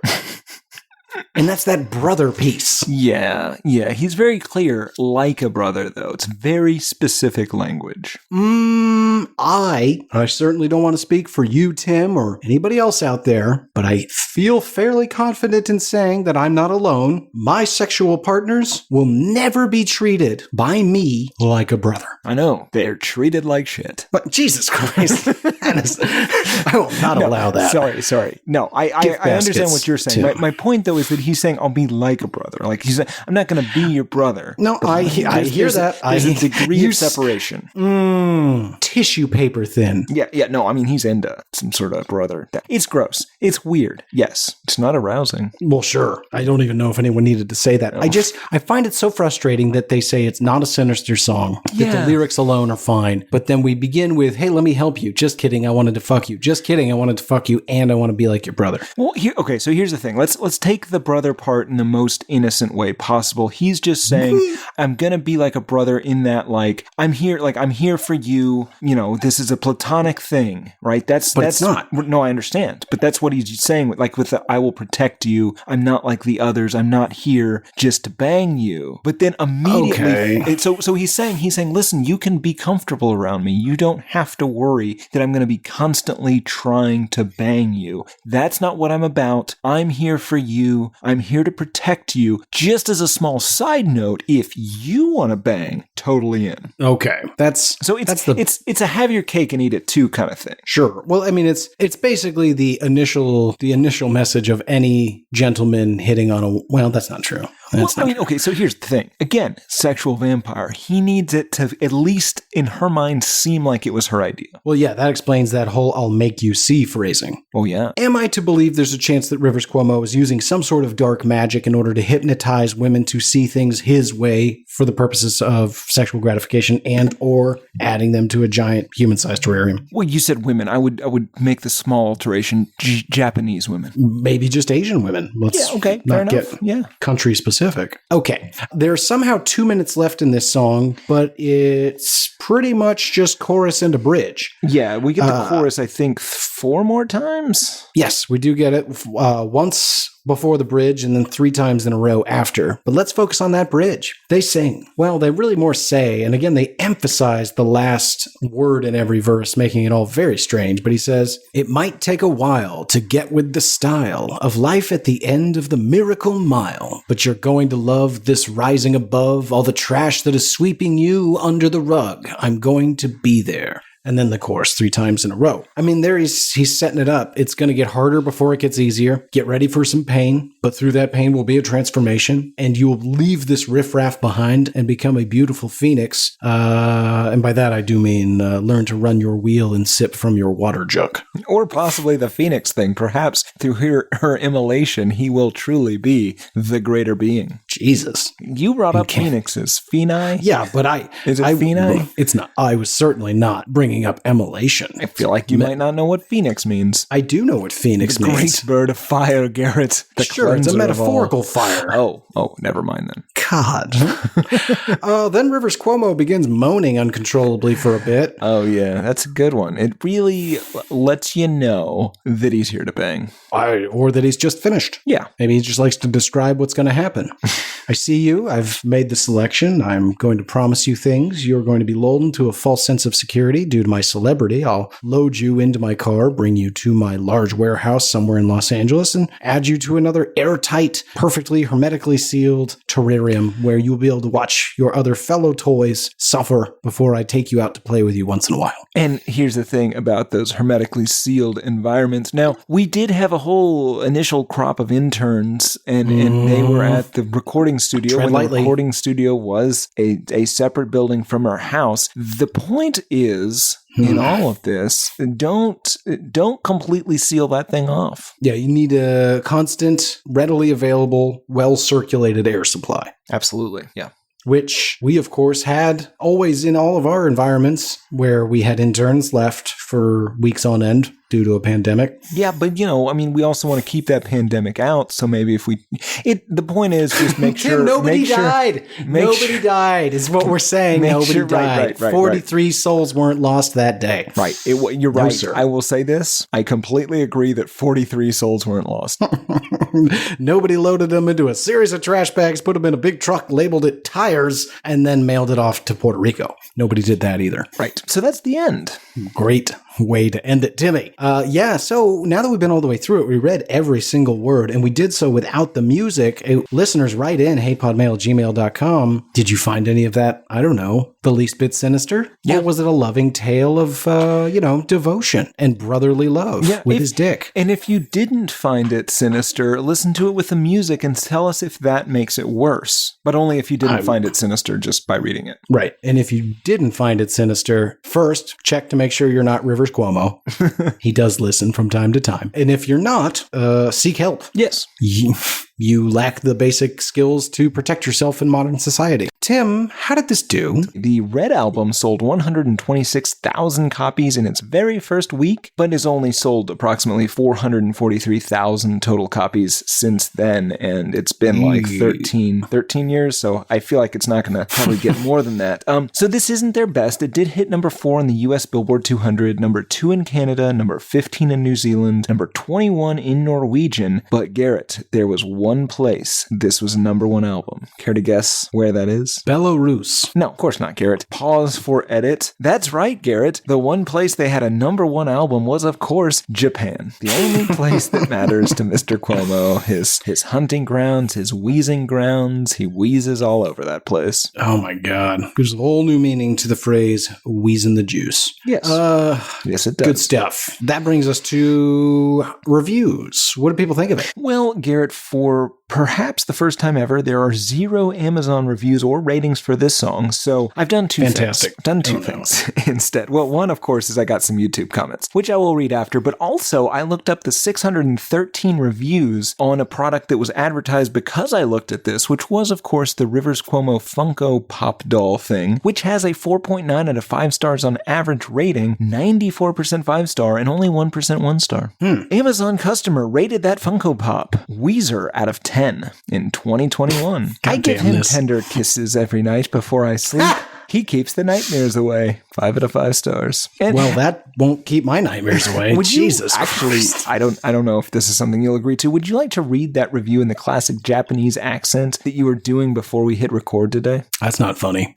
And that's that brother piece. Yeah. He's very clear, like a brother, though. It's very specific language. I certainly don't want to speak for you, Tim, or anybody else out there, but I feel fairly confident in saying that I'm not alone. My sexual partners will never be treated by me like a brother. I know. They're treated like shit. But Jesus Christ, I will not allow that. Sorry. No, I understand what you're saying. My point, though, is that he's saying I'll be like a brother. Like he's saying, I'm not going to be your brother. No, I hear that. There's a degree of separation. Tissue paper thin. Yeah. No, I mean, he's into some sort of brother. It's gross. It's weird. Yes. It's not arousing. Well, sure. I don't even know if anyone needed to say that. No. I find it so frustrating that they say it's not a sinister song, that the lyrics alone are fine. But then we begin with, hey, let me help you. Just kidding. I wanted to fuck you. Just kidding. I wanted to fuck you. And I want to be like your brother. Well, so here's the thing. Let's take the brother part in the most innocent way possible. He's just saying, I'm going to be like a brother in that, like, I'm here for you. You know, this is a platonic thing, right? That's it's not. No, I understand. But that's what he's saying, like with the, I will protect you. I'm not like the others. I'm not here just to bang you. But then immediately, so he's saying, listen, you can be comfortable around me. You don't have to worry that I'm going to be constantly trying to bang you. That's not what I'm about. I'm here for you. I'm here to protect you. Just as a small side note, if you want to bang, totally in. Okay. It's a have your cake and eat it too kind of thing. Sure. Well, I mean, it's basically the initial message of any gentleman hitting on a, well, that's not true. Okay, so here's the thing. Again, sexual vampire. He needs it to, at least in her mind, seem like it was her idea. Well, yeah, that explains that whole I'll make you see phrasing. Oh, yeah. Am I to believe there's a chance that Rivers Cuomo is using some sort of dark magic in order to hypnotize women to see things his way for the purposes of sexual gratification and or adding them to a giant human-sized terrarium? Well, you said women. I would make the small alteration Japanese women. Maybe just Asian women. Let's fair enough. Country specific. Okay. There's somehow 2 minutes left in this song, but it's pretty much just chorus and a bridge. Yeah, we get the chorus, I think, 4 more times. Yes, we do get it once before the bridge and then 3 times in a row after. But let's focus on that bridge. They sing. Well, they really more say, and again, they emphasize the last word in every verse, making it all very strange. But he says, it might take a while to get with the style of life at the end of the miracle mile, but you're going to love this rising above all the trash that is sweeping you under the rug. I'm going to be there. And then the chorus 3 times in a row. I mean, there he's setting it up. It's going to get harder before it gets easier. Get ready for some pain, but through that pain will be a transformation, and you will leave this riffraff behind and become a beautiful phoenix. And by that I do mean learn to run your wheel and sip from your water jug. Or possibly the phoenix thing. Perhaps through her immolation, he will truly be the greater being. Jesus. You brought up phoenixes. Pheni? Yeah, but Is it pheni? It's not. I was certainly not bringing up immolation. I feel like you might not know what phoenix means. I do know what phoenix means. Great bird of fire, Garrett. Sure, it's a metaphorical fire. Oh, never mind then. God. Then Rivers Cuomo begins moaning uncontrollably for a bit. Oh, yeah, that's a good one. It really lets you know that he's here to bang. Or that he's just finished. Yeah. Maybe he just likes to describe what's going to happen. I see you. I've made the selection. I'm going to promise you things. You're going to be lulled into a false sense of security due to my celebrity. I'll load you into my car, bring you to my large warehouse somewhere in Los Angeles, and add you to another airtight, perfectly hermetically sealed terrarium where you'll be able to watch your other fellow toys suffer before I take you out to play with you once in a while. And here's the thing about those hermetically sealed environments. Now, we did have a whole initial crop of interns, and they were at the recording studio. Tread lightly. The recording studio was a separate building from our house. The point is in all of this. Don't completely seal that thing off. Yeah, you need a constant, readily available, well-circulated air supply. Absolutely, yeah. Which we, of course, had always in all of our environments where we had interns left for weeks on end due to a pandemic. Yeah, but we also want to keep that pandemic out. So maybe if the point is just make sure Tim, nobody died. Nobody died is what we're saying. Nobody died. Right, 43 souls weren't lost that day. Right. You're right. Sir. I will say this. I completely agree that 43 souls weren't lost. Nobody loaded them into a series of trash bags, put them in a big truck, labeled it tires, and then mailed it off to Puerto Rico. Nobody did that either. Right. So that's the end. Great way to end it, Timmy. So now that we've been all the way through it, we read every single word, and we did so without the music. Listeners, write in hatePodMail@gmail.com. Did you find any of that, I don't know, the least bit sinister? Yeah. Or was it a loving tale of, devotion and brotherly love with his dick? And if you didn't find it sinister, listen to it with the music and tell us if that makes it worse. But only if you didn't find it sinister just by reading it. Right. And if you didn't find it sinister, first, check to make sure you're not Rivers Cuomo. He does listen from time to time. And if you're not, seek help. Yes. You lack the basic skills to protect yourself in modern society. Tim, how did this do? The Red Album sold 126,000 copies in its very first week, but has only sold approximately 443,000 total copies since then, and it's been like 13 years, so I feel like it's not going to probably get more than that. So this isn't their best. It did hit number 4 in the US Billboard 200, number 2 in Canada, number 15 in New Zealand, number 21 in Norwegian, but Garrett, there was one place this was a number 1 album. Care to guess where that is? Belarus. No, of course not, Garrett. Pause for edit. That's right, Garrett. The one place they had a number 1 album was, of course, Japan. The only place that matters to Mr. Cuomo. His hunting grounds, his wheezing grounds. He wheezes all over that place. Oh my God. There's a whole new meaning to the phrase wheezing the juice. Yes. Yes, it does. Good stuff. That brings us to reviews. What do people think of it? Well, Garrett, for perhaps the first time ever, there are 0 Amazon reviews or ratings for this song, so I've done two things. I've done two things instead. Well, one, of course, is I got some YouTube comments, which I will read after, but also I looked up the 613 reviews on a product that was advertised because I looked at this, which was, of course, the Rivers Cuomo Funko Pop doll thing, which has a 4.9 out of 5 stars on average rating, 94% 5-star, and only 1% 1-star. Amazon customer rated that Funko Pop Weezer out of 10 in 2021. I give him tender kisses every night before I sleep. He keeps the nightmares away. 5 out of 5 stars. And well, that won't keep my nightmares away. Jesus Christ. I don't know if this is something you'll agree to. Would you like to read that review in the classic Japanese accent that you were doing before we hit record today? That's not funny.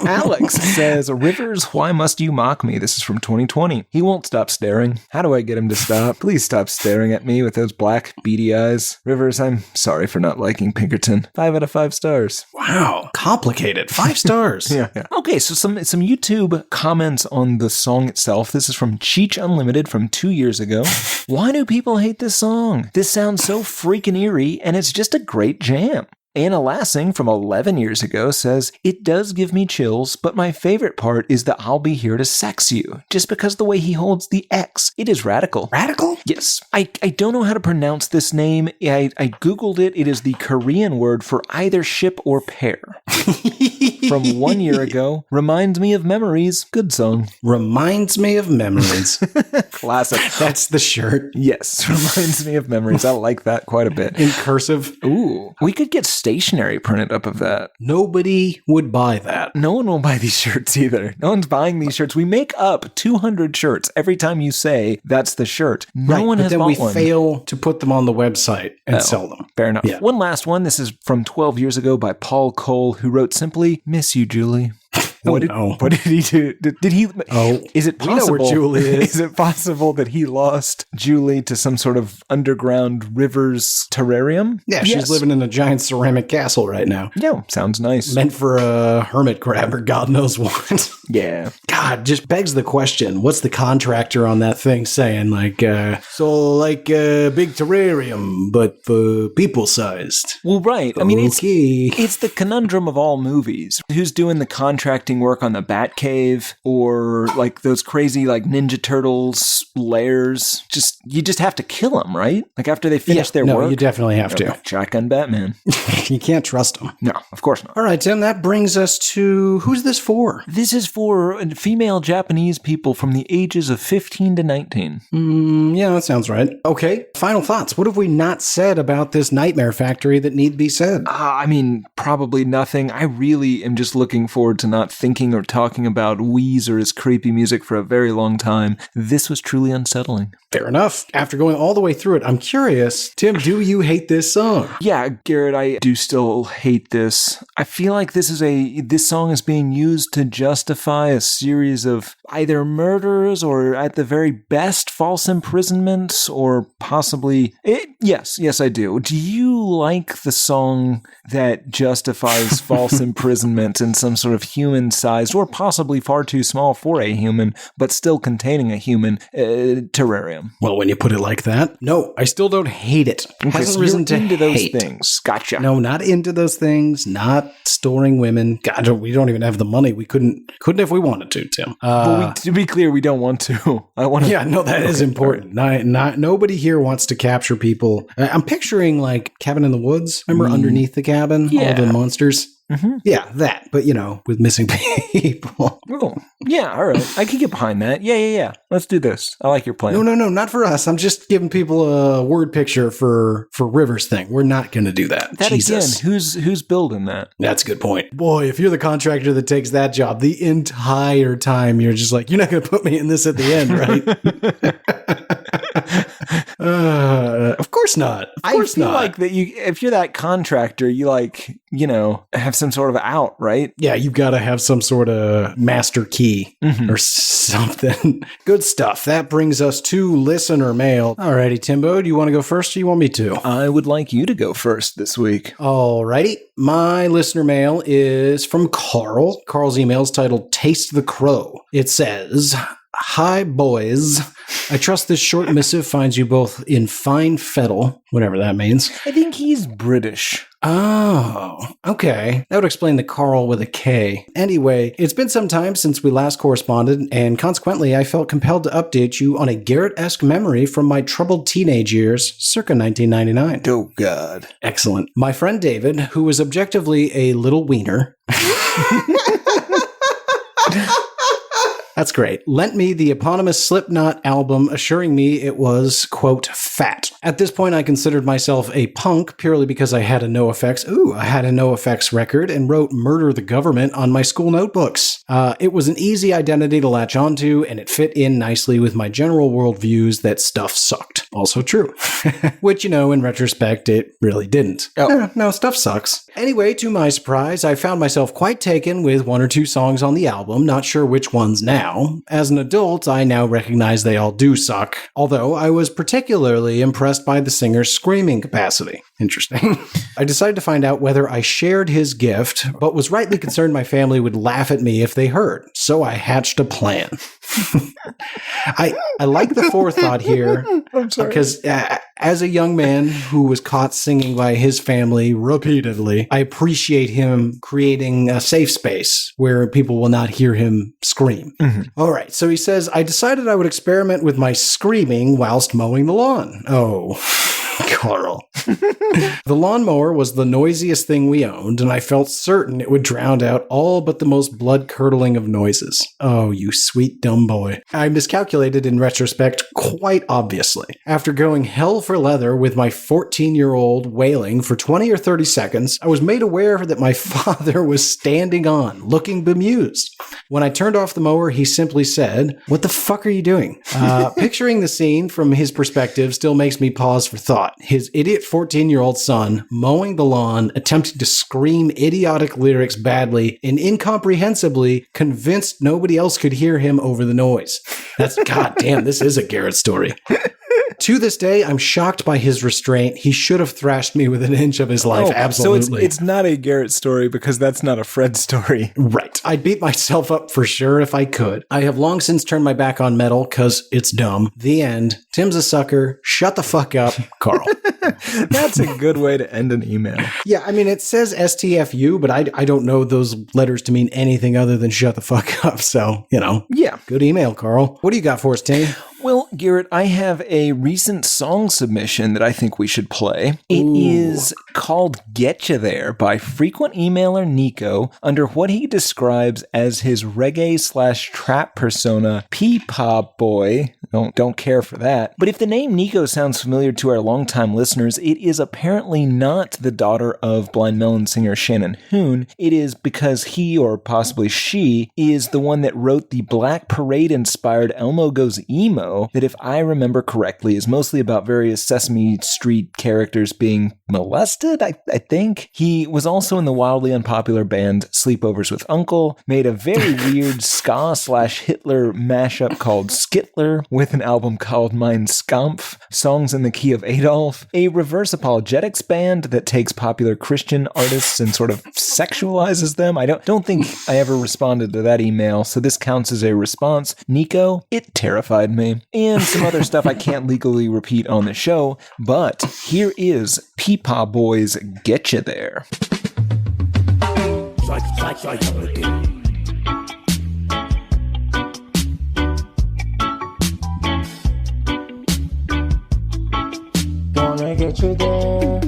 Alex says, Rivers, why must you mock me? This is from 2020. He won't stop staring. How do I get him to stop? Please stop staring at me with those black, beady eyes. Rivers, I'm sorry for not liking Pinkerton. 5 out of 5 stars. Wow. Complicated. 5 stars. Yeah. Okay, so some YouTube comments on the song itself. This is from Cheech Unlimited from 2 years ago. Why do people hate this song? This sounds so freaking eerie, and it's just a great jam. Anna Lassing from 11 years ago says, it does give me chills, but my favorite part is the I'll be here to sex you, just because the way he holds the X. It is radical. Radical? Yes. I don't know how to pronounce this name. I Googled it. It is the Korean word for either ship or pair. From 1 year ago. Reminds me of memories. Good song. Reminds me of memories. Classic. That's the shirt. Yes. Reminds me of memories. I like that quite a bit. In cursive. Ooh. We could get stationery printed up of that. Nobody would buy that. No one will buy these shirts either. No one's buying these shirts. We make up 200 shirts every time you say that's the shirt. No one has bought one. But then we fail to put them on the website and sell them. Fair enough. Yeah. One last one. This is from 12 years ago by Paul Cole, who wrote simply, "Miss you, Julie." What did he do? Did he? Oh, is it possible? We know where Julie is. Is it possible that he lost Julie to some sort of underground Rivers terrarium? Yeah, she's living in a giant ceramic castle right now. Yeah, sounds nice. Meant for a hermit crab or God knows what. Yeah. God, just begs the question: what's the contractor on that thing saying? Like a big terrarium, but for people-sized. Well, right. I mean, it's the conundrum of all movies. Who's doing the contracting reenacting work on the Batcave, or like those crazy like Ninja Turtles lairs. You just have to kill them, right? Like after they finish their work. No, you definitely have to. Shotgun Batman. You can't trust them. No, of course not. All right, Tim, that brings us to, who's this for? This is for female Japanese people from the ages of 15 to 19. Yeah, that sounds right. Okay, final thoughts. What have we not said about this Nightmare Factory that need to be said? I mean, probably nothing. I really am just looking forward to not thinking or talking about Weezer's creepy music for a very long time. This was truly unsettling. Fair enough. After going all the way through it, I'm curious, Tim, do you hate this song? Yeah, Garrett, I do still hate this. I feel like this song is being used to justify a series of either murders or at the very best false imprisonments, or possibly yes, I do. Do you like the song that justifies false imprisonment in some sort of human-sized, or possibly far too small for a human, but still containing a human, terrarium? Well, when you put it like that, no, I still don't hate it. Okay, Hasn't so risen you're to into those hate. things. Gotcha. No, not into those things, not storing women. God, we don't even have the money. We couldn't if we wanted to, Tim. But to be clear, we don't want to. I want to. Yeah, no, that is important. Nobody here wants to capture people. I'm picturing like Cabin in the Woods. Remember Underneath the Cabin? Yeah. All the monsters. Mm-hmm. Yeah, that. But, with missing people. Oh, yeah, all right. I can get behind that. Yeah. Let's do this. I like your plan. No, not for us. I'm just giving people a word picture for River's thing. We're not going to do that. That Jesus. again, who's building that? That's a good point. Boy, if you're the contractor that takes that job, the entire time you're just like, you're not going to put me in this at the end, right? Of course not. Of course I feel not. like that if you're that contractor, you have some sort of out, right? Yeah, you've got to have some sort of master key or something. Good stuff. That brings us to listener mail. Alrighty, Timbo, do you want to go first or you want me to? I would like you to go first this week. Alrighty. My listener mail is from Carl. Carl's email is titled Taste the Crow. It says, "Hi, boys. I trust this short missive finds you both in fine fettle," whatever that means. I think he's British. Oh, okay. That would explain the Carl with a K. Anyway, it's been some time since we last corresponded, and consequently, I felt compelled to update you on a Garrett-esque memory from my troubled teenage years, circa 1999. Oh, God. Excellent. My friend David, who was objectively a little wiener... That's great. Lent me the eponymous Slipknot album, assuring me it was, quote, fat. At this point, I considered myself a punk purely because I had a NoFX record and wrote Murder the Government on my school notebooks. It was an easy identity to latch onto, and it fit in nicely with my general worldviews that stuff sucked. Also true. Which, in retrospect, it really didn't. Oh. No, stuff sucks. Anyway, to my surprise, I found myself quite taken with one or two songs on the album, not sure which ones now. As an adult, I now recognize they all do suck, although I was particularly impressed by the singer's screaming capacity. Interesting. I decided to find out whether I shared his gift, but was rightly concerned my family would laugh at me if they heard, so I hatched a plan. I like the forethought here, because as a young man who was caught singing by his family repeatedly, I appreciate him creating a safe space where people will not hear him scream. Mm-hmm. All right, so he says, I decided I would experiment with my screaming whilst mowing the lawn. Oh, Carl. The lawnmower was the noisiest thing we owned, and I felt certain it would drown out all but the most blood-curdling of noises. Oh, you sweet dumb boy. I miscalculated in retrospect quite obviously. After going hell for leather with my 14-year-old wailing for 20 or 30 seconds, I was made aware that my father was standing on, looking bemused. When I turned off the mower, he simply said, "What the fuck are you doing?" Picturing the scene from his perspective still makes me pause for thought. His idiot 14-year-old son mowing the lawn, attempting to scream idiotic lyrics badly and incomprehensibly, convinced nobody else could hear him over the noise. That's goddamn, this is a Garrett story. To this day, I'm shocked by his restraint. He should have thrashed me with an inch of his life. Absolutely. So it's not a Garrett story because that's not a Fred story. Right. I'd beat myself up for sure if I could. I have long since turned my back on metal because it's dumb. The end. Tim's a sucker. Shut the fuck up, Carl. That's a good way to end an email. Yeah, I mean, it says STFU, but I don't know those letters to mean anything other than shut the fuck up. So, Yeah. Good email, Carl. What do you got for us, Tim? Well, Garrett, I have a recent song submission that I think we should play. It is called Getcha There by frequent emailer Nico under what he describes as his reggae/trap persona, P-Pop Boy. Don't care for that. But if the name Nico sounds familiar to our longtime listeners, it is apparently not the daughter of Blind Melon singer Shannon Hoon. It is because he, or possibly she, is the one that wrote the Black Parade-inspired Elmo Goes Emo, that if I remember correctly is mostly about various Sesame Street characters being molested, I think. He was also in the wildly unpopular band Sleepovers with Uncle, made a very weird ska/Hitler mashup called Skittler with an album called Mein Kampf, songs in the key of Adolf, a reverse apologetics band that takes popular Christian artists and sort of sexualizes them. I don't think I ever responded to that email, so this counts as a response. Nico, it terrified me. And some other stuff I can't legally repeat on the show, but here is Peepaw Boy's Getcha There. Gonna get you there.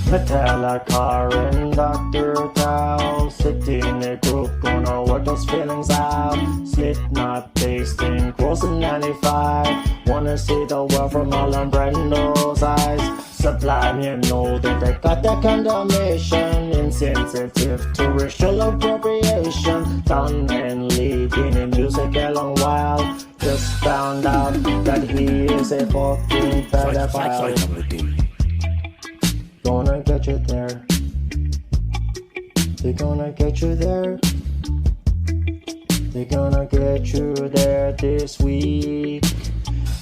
Nutella, car, and Dr. Towel. Sit in a group, gonna work those feelings out. Slit not tasting, crossing 95. Wanna see the world from Marlon Brando's eyes. Sublime, you know that they got that kind of mission. Insensitive to racial appropriation. Done and leading in music a long while. Just found out that he is a fucking pedophile. Gonna get you there. They're gonna get you there. They're gonna get you there this week.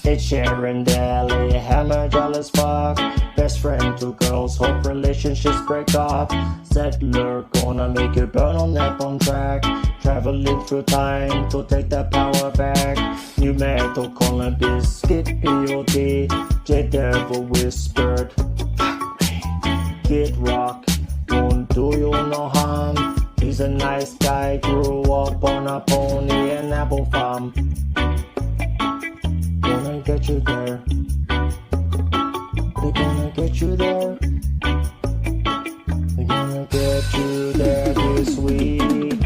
It's Sharon Daly, hammer jealous fuck. Best friend to girls, hope relationships break up. Settler gonna make you burn on that bone track. Traveling through time to take the power back. New metal calling biscuit P.O.D. J-Devil whispered, Kid Rock won't do you no harm. He's a nice guy, grew up on a pony and apple farm. Gonna get you there. They're gonna get you there. They're gonna get you there this week.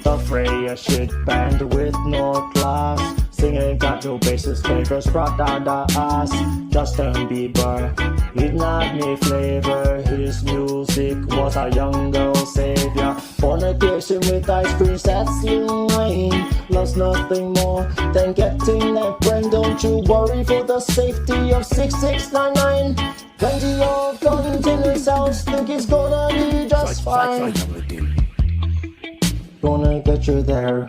The Freya shit band with no class. Singing got your bassist flavors brought down the ass. Justin Bieber, he's not me flavor. His music was a young girl savior. Fornication with ice cream, that's Lil Wayne. Loves nothing more than getting that brain. Don't you worry for the safety of 6699. Plenty of guns in his house, think it's gonna be just fine. Gonna get you there.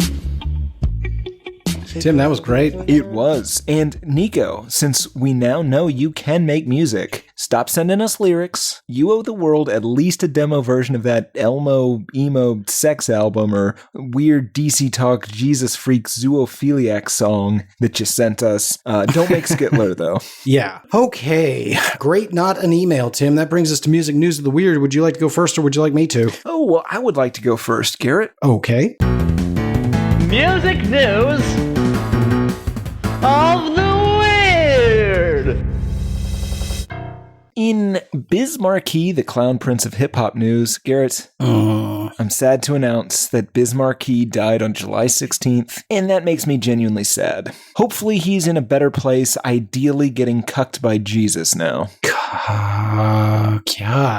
Tim, that was great. It was. And Nico, since we now know you can make music, stop sending us lyrics. You owe the world at least a demo version of that Elmo emo sex album or weird DC Talk Jesus Freak zoophiliac song that you sent us. Don't make Skittler, though. Yeah. Okay. Great, not an email, Tim. That brings us to music news of the weird. Would you like to go first or would you like me to? Oh, well, I would like to go first, Garrett. Okay. Music news of the weird. In Biz Markie, the clown prince of hip-hop news, Garrett, I'm sad to announce that Biz Markie died on July 16th, and that makes me genuinely sad. Hopefully he's in a better place, ideally getting cucked by Jesus now. God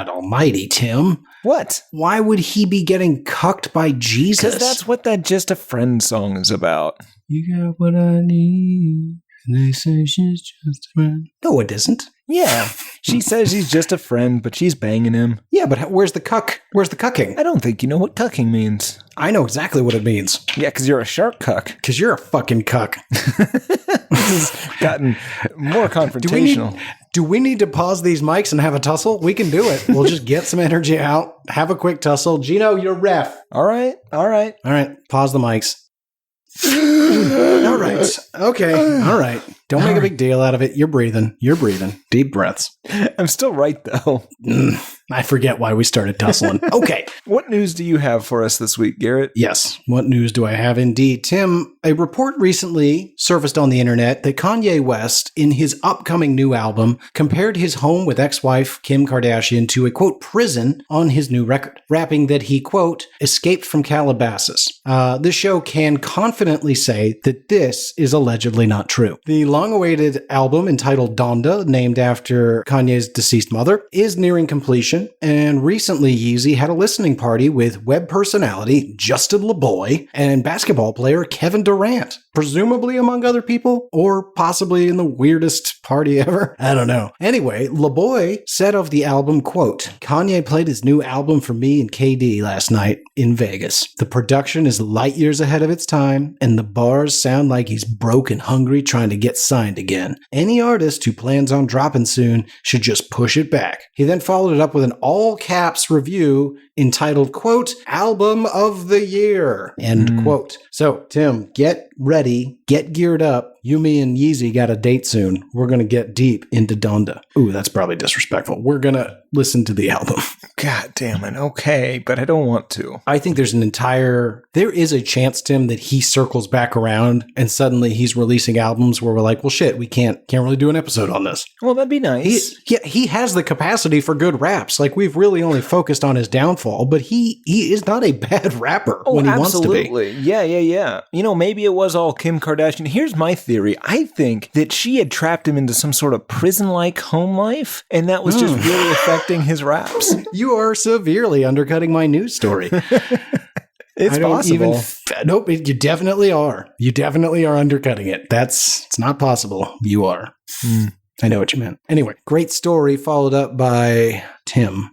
almighty, Tim. What? Why would he be getting cucked by Jesus? Because that's what that Just a Friend song is about. You got what I need. And they say she's just a friend. No, it isn't. Yeah. She says he's just a friend, but she's banging him. Yeah, but where's the cuck? Where's the cucking? I don't think you know what cucking means. I know exactly what it means. Yeah, because you're a shark cuck. Because you're a fucking cuck. This has gotten more confrontational. Do we need to pause these mics and have a tussle? We can do it. We'll just get some energy out, have a quick tussle. Gino, you're ref. All right. All right, pause the mics. All right. Okay. All right. Don't make a big deal out of it. You're breathing. Deep breaths. I'm still right, though. I forget why we started tussling. Okay. What news do you have for us this week, Garrett? Yes. What news do I have indeed? Tim, a report recently surfaced on the internet that Kanye West, in his upcoming new album, compared his home with ex-wife Kim Kardashian to a, quote, prison on his new record, rapping that he, quote, escaped from Calabasas. This show can confidently say that this is allegedly not true. The long-awaited album entitled Donda, named after Kanye's deceased mother, is nearing completion. And recently, Yeezy had a listening party with web personality Justin LeBoy and basketball player Kevin Durant, presumably among other people, or possibly in the weirdest party ever. I don't know. Anyway, LeBoy said of the album, quote, Kanye played his new album for me and KD last night in Vegas. The production is light years ahead of its time, and the bars sound like he's broke and hungry trying to get signed again. Any artist who plans on dropping soon should just push it back. He then followed it up with an all-caps review entitled, quote, Album of the Year, end quote. So, Tim, get ready, get geared up. You, me, and Yeezy got a date soon. We're going to get deep into Donda. Ooh, that's probably disrespectful. We're going to listen to the album. God damn it. Okay, but I don't want to. I think there is a chance, Tim, that he circles back around and suddenly he's releasing albums where we're like, well, shit, we can't really do an episode on this. Well, that'd be nice. He has the capacity for good raps. Like, we've really only focused on his downfall, but he is not a bad rapper when he wants to be. Yeah. You know, maybe it was all Kim Kardashian. Here's my theory. I think that she had trapped him into some sort of prison-like home life, and that was just really affecting his raps. You are severely undercutting my news story. It's possible. Nope, you definitely are. You definitely are undercutting it. It's not possible. You are. I know what you meant. Anyway, great story followed up by Tim.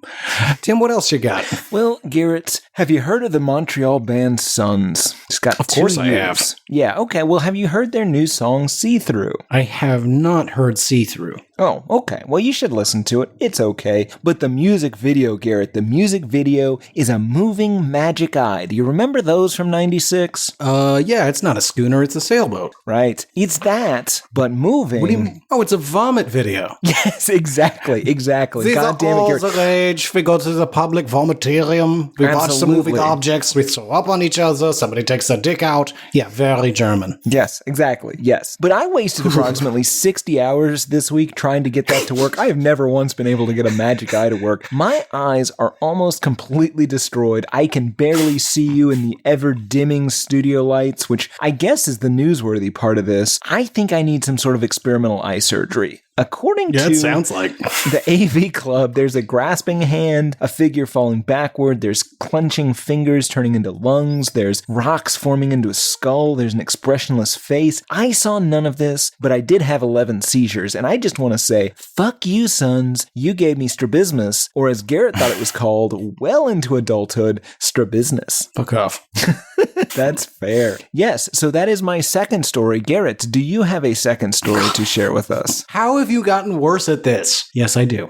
Tim, what else you got? Well, Garrett, have you heard of the Montreal band Sons? It's got Of course I have. Yeah, okay. Well, have you heard their new song, See Through? I have not heard See Through. Oh, okay. Well, you should listen to it. It's okay. But the music video, Garrett, the music video is a moving magic eye. Do you remember those from 96? Yeah, it's not a schooner, it's a sailboat. Right. It's that, but moving. What do you mean? Oh, it's a vomit video. Yes, exactly. These God damn it, are all Garrett. the rage. We go to the public vomitarium. We watch some moving Absolutely. objects. We throw up on each other. Somebody takes their dick out. Yeah, very German. Yes, exactly. Yes. But I wasted approximately 60 hours this week trying to get that to work. I have never once been able to get a magic eye to work. My eyes are almost completely destroyed. I can barely see you in the ever-dimming studio lights, which I guess is the newsworthy part of this. I think I need some sort of experimental eye surgery. According to it sounds like the AV Club, there's a grasping hand, a figure falling backward, there's clenching fingers turning into lungs, there's rocks forming into a skull, there's an expressionless face. I saw none of this, but I did have 11 seizures, and I just want to say, fuck you, Sons. You gave me strabismus, or as Garrett thought it was called, well into adulthood, strabismus. fuck off. That's fair. Yes, so that is my second story. Garrett, do you have a second story to share with us? How have you gotten worse at this? Yes, I do.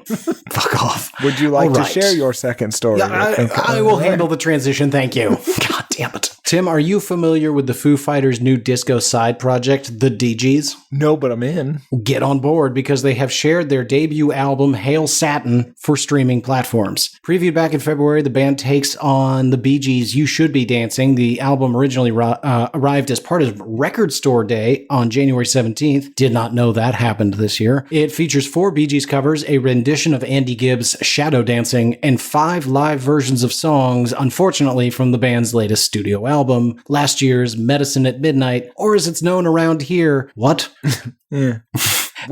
Fuck off. Would you like All to right. share your second story? Yeah, I will handle the transition, thank you. God damn it. Tim, are you familiar with the Foo Fighters' new disco side project, the DGs? No, but I'm in. Get on board because they have shared their debut album, Hail Satin, for streaming platforms. Previewed back in February, the band takes on the Bee Gees' You Should Be Dancing. The album originally arrived as part of Record Store Day on January 17th. Did not know that happened this year. It features 4 Bee Gees covers, a rendition of Andy Gibbs' Shadow Dancing, and 5 live versions of songs, unfortunately, from the band's latest studio album, last year's Medicine at Midnight, or as it's known around here, what? Yeah.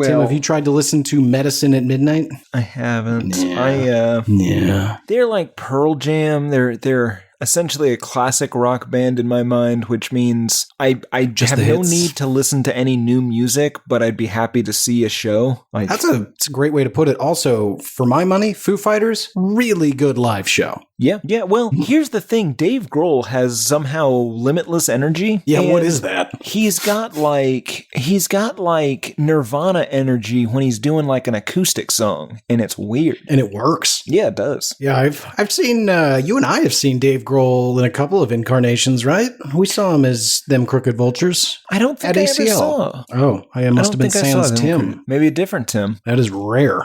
Tim, have you tried to listen to Medicine at Midnight? I haven't. Yeah. They're like Pearl Jam. They're essentially a classic rock band in my mind, which means I Just have the no hits. need to listen to any new music, but I'd be happy to see a show. Like, It's a great way to put it. Also, for my money, Foo Fighters, really good live show. yeah. Well, here's the thing: Dave Grohl has somehow limitless energy. Yeah, what and is that? He's got like Nirvana energy when he's doing like an acoustic song, and it's weird. And it works. Yeah, it does. Yeah, I've seen you and I have seen Dave Grohl in a couple of incarnations, right? We saw him as them Crooked Vultures I don't think at I ACL. ever saw. Oh, I must have been Sans Tim. Maybe a different Tim. That is rare.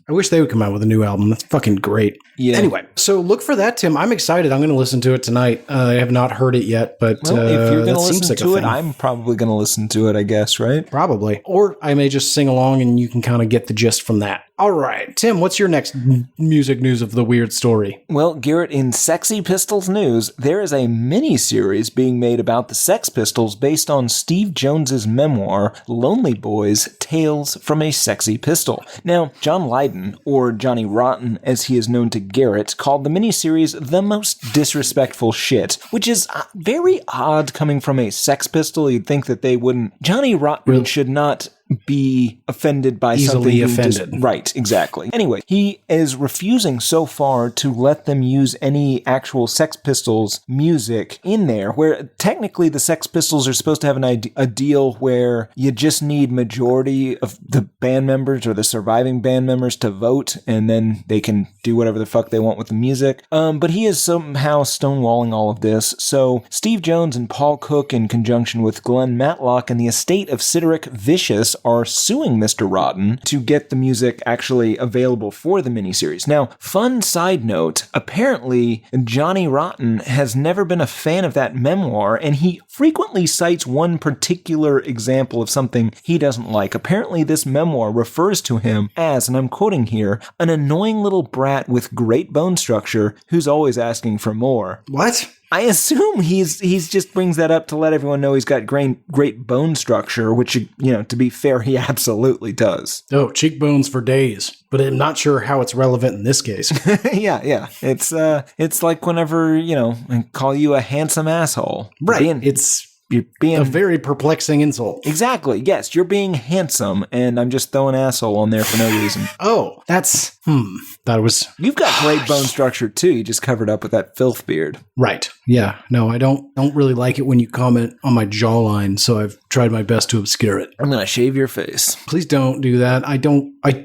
I wish they would come out with a new album. That's fucking great. Yeah. Anyway, so look for that, Tim. I'm excited. I'm going to listen to it tonight. I have not heard it yet, but Well, if you're going that to seems listen like a to it, thing. I'm probably going to listen to it, I guess, right? Probably. Or I may just sing along and you can kind of get the gist from that. All right. Tim, what's your next music news of the weird story? Well, Garrett, in Sexy Pistols news, there is a mini-series being made about the Sex Pistols based on Steve Jones's memoir, Lonely Boys, Tales from a Sexy Pistol. Now, John Lydon, or Johnny Rotten as he is known to Garrett, called the miniseries the most disrespectful shit, which is very odd coming from a Sex Pistol. You'd think that they wouldn't. Johnny Rotten should not be offended by something. Easily offended. Right, exactly. Anyway, he is refusing so far to let them use any actual Sex Pistols music in there, where technically the Sex Pistols are supposed to have a deal where you just need majority of the band members or the surviving band members to vote, and then they can do whatever the fuck they want with the music. But he is somehow stonewalling all of this, so Steve Jones and Paul Cook, in conjunction with Glenn Matlock and the estate of Sideric Vicious, are suing Mr. Rotten to get the music actually available for the miniseries. Now, fun side note, apparently Johnny Rotten has never been a fan of that memoir, and he frequently cites one particular example of something he doesn't like. Apparently this memoir refers to him as, and I'm quoting here, an annoying little brat with great bone structure who's always asking for more. What? I assume he's just brings that up to let everyone know he's got great bone structure, which, you know, to be fair, he absolutely does. Cheekbones for days. But I'm not sure how it's relevant in this case. Yeah. It's like whenever, you know, I call you a handsome asshole. Right. You're being a very perplexing insult. Exactly. Yes, you're being handsome, and I'm just throwing asshole on there for no reason. Oh, that's that was You've got great bone structure too. You just covered up with that filth beard. right. Yeah. No, I don't really like it when you comment on my jawline, so I've tried my best to obscure it. I'm gonna shave your face. Please don't do that. How